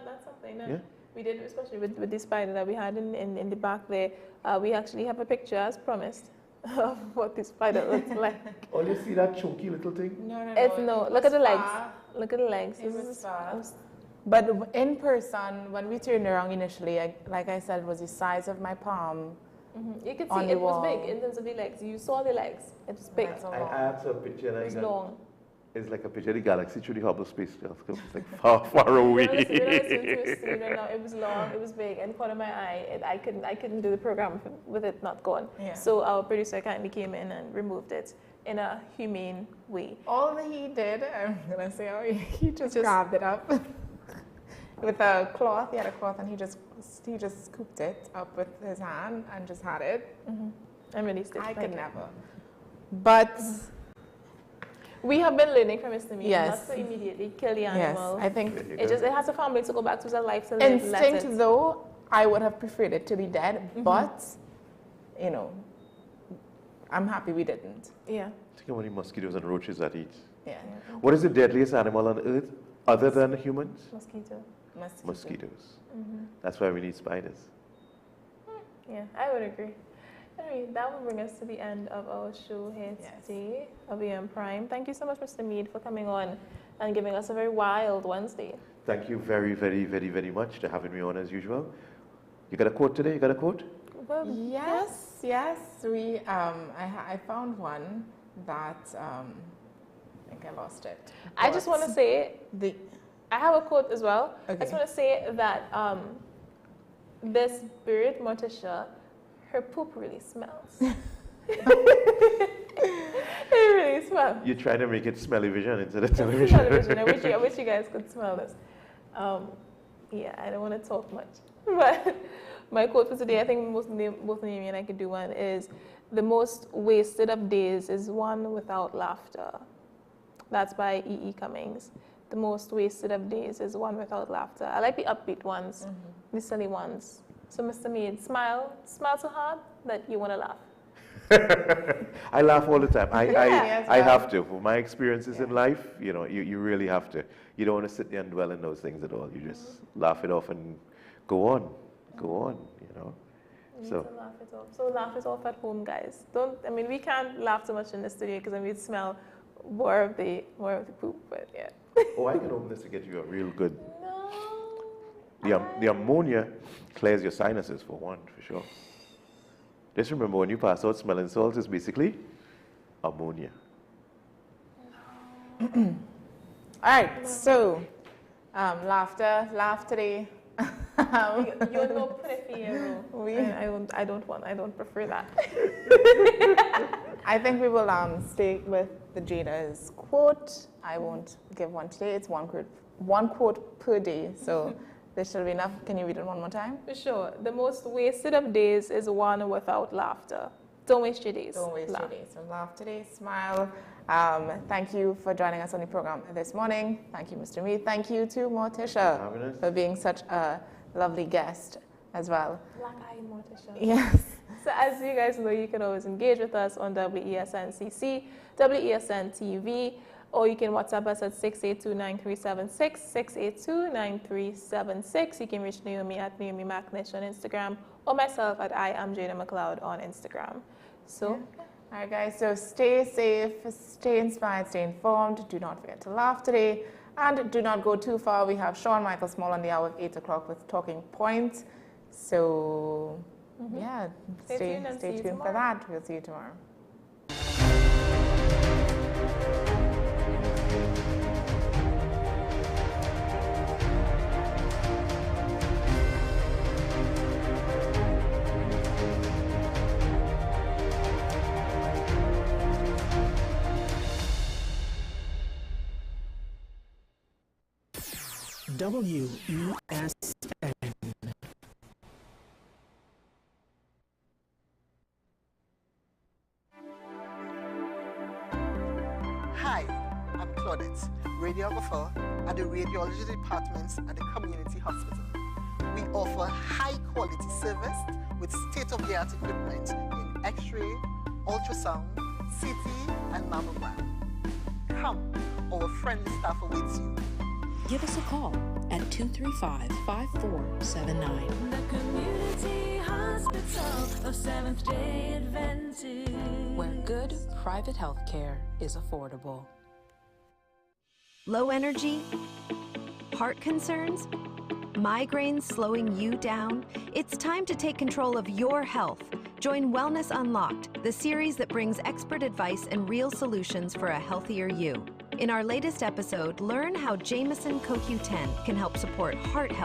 that's something. Yeah. We did, especially with the spider that we had in the back there. We actually have a picture, as promised, of what the spider looks like. Oh, you see that chunky little thing? No. Look at the legs. Look at the legs. But in person, when we turned around initially, like I said, it was the size of my palm. You could see it was big in terms of the legs. You saw the legs. It was big. I had a picture and it was long. It's like a picture of the galaxy through the Hubble Space Telescope. It's like far, far away. It was long, it was big, and corner of my eye, I couldn't do the program with it not gone. Yeah. So our producer kindly came in and removed it in a humane way. All that he did, I'm gonna say, he just grabbed it up with a cloth. He had a cloth, and he just scooped it up with his hand and just had it. And released it. I could never. But. We have been learning from Mr. Mead Yes. not to immediately kill the animal. Yes, I think it has a family to go back to, a life to live. Instinct, though, I would have preferred it to be dead, but, you know, I'm happy we didn't. Yeah. Think how many mosquitoes and roaches that eat. Yeah. What is the deadliest animal on earth other than humans? Mosquito. Mosquitoes. That's why we need spiders. Yeah, I would agree. Anyway, that will bring us to the end of our show here today of EM Prime. Thank you so much, Mr. Mead, for coming on and giving us a very wild Wednesday. Thank you very, very, very, very much for having me on as usual. You got a quote today? You got a quote? Well, yes. We I found one that I think I lost it. I just want to say I have a quote as well. Okay. I just want to say that this bird, Morticia, her poop really smells. It really smells. You're trying to make it smelly vision instead of television. I wish you guys could smell this. Yeah, I don't want to talk much. But my quote for today, I think both Naomi and I could do one, is the most wasted of days is one without laughter. That's by E.E. Cummings. The most wasted of days is one without laughter. I like the upbeat ones, the silly ones. So, Mr. Mead, smile so hard that you want to laugh. I laugh all the time. I have to. For my experiences in life, you know, you really have to. You don't want to sit there and dwell in those things at all. You just laugh it off and go on, you know. You need to laugh it off. So laugh it off at home, guys. We can't laugh too much in the studio because we smell more of the poop, but yeah. Oh, I can open this to get you a real good. The ammonia clears your sinuses, for one, for sure. Just remember, when you pass out smelling salts, it's basically ammonia. All right, so laughter, laugh today. You're no prefiero. I don't prefer that. I think we will stay with the Jada's quote. I won't give one today. It's one quote per day. So this should be enough. Can you read it one more time? For sure. The most wasted of days is one without laughter. Don't waste your days. Don't waste your days. So laugh today, smile. Thank you for joining us on the program this morning. Thank you, Mr. Mead. Thank you to Morticia for being such a lovely guest as well. Black-eyed Morticia. Yes. So as you guys know, you can always engage with us on WESN-CC, WESN-TV, or you can WhatsApp us at 682-9376, 682-9376. You can reach Naomi at Naomi McNish on Instagram, or myself at I am Jada McLeod on Instagram. So, all right, guys, so stay safe, stay inspired, stay informed. Do not forget to laugh today, and do not go too far. We have Sean Michael Small on the hour of 8 o'clock with Talking Points. So, yeah, stay tuned for that. We'll see you tomorrow. WESN. Hi, I'm Claudette, radiographer at the radiology departments at the community hospital. We offer high-quality service with state-of-the-art equipment in X-ray, ultrasound, CT, and mammogram. Come, our friendly staff awaits you. Give us a call at 235-5479. The Community Hospital of Seventh-day Adventist, where good private health care is affordable. Low energy? Heart concerns? Migraines slowing you down? It's time to take control of your health. Join Wellness Unlocked, the series that brings expert advice and real solutions for a healthier you. In our latest episode, learn how Jameson CoQ10 can help support heart health.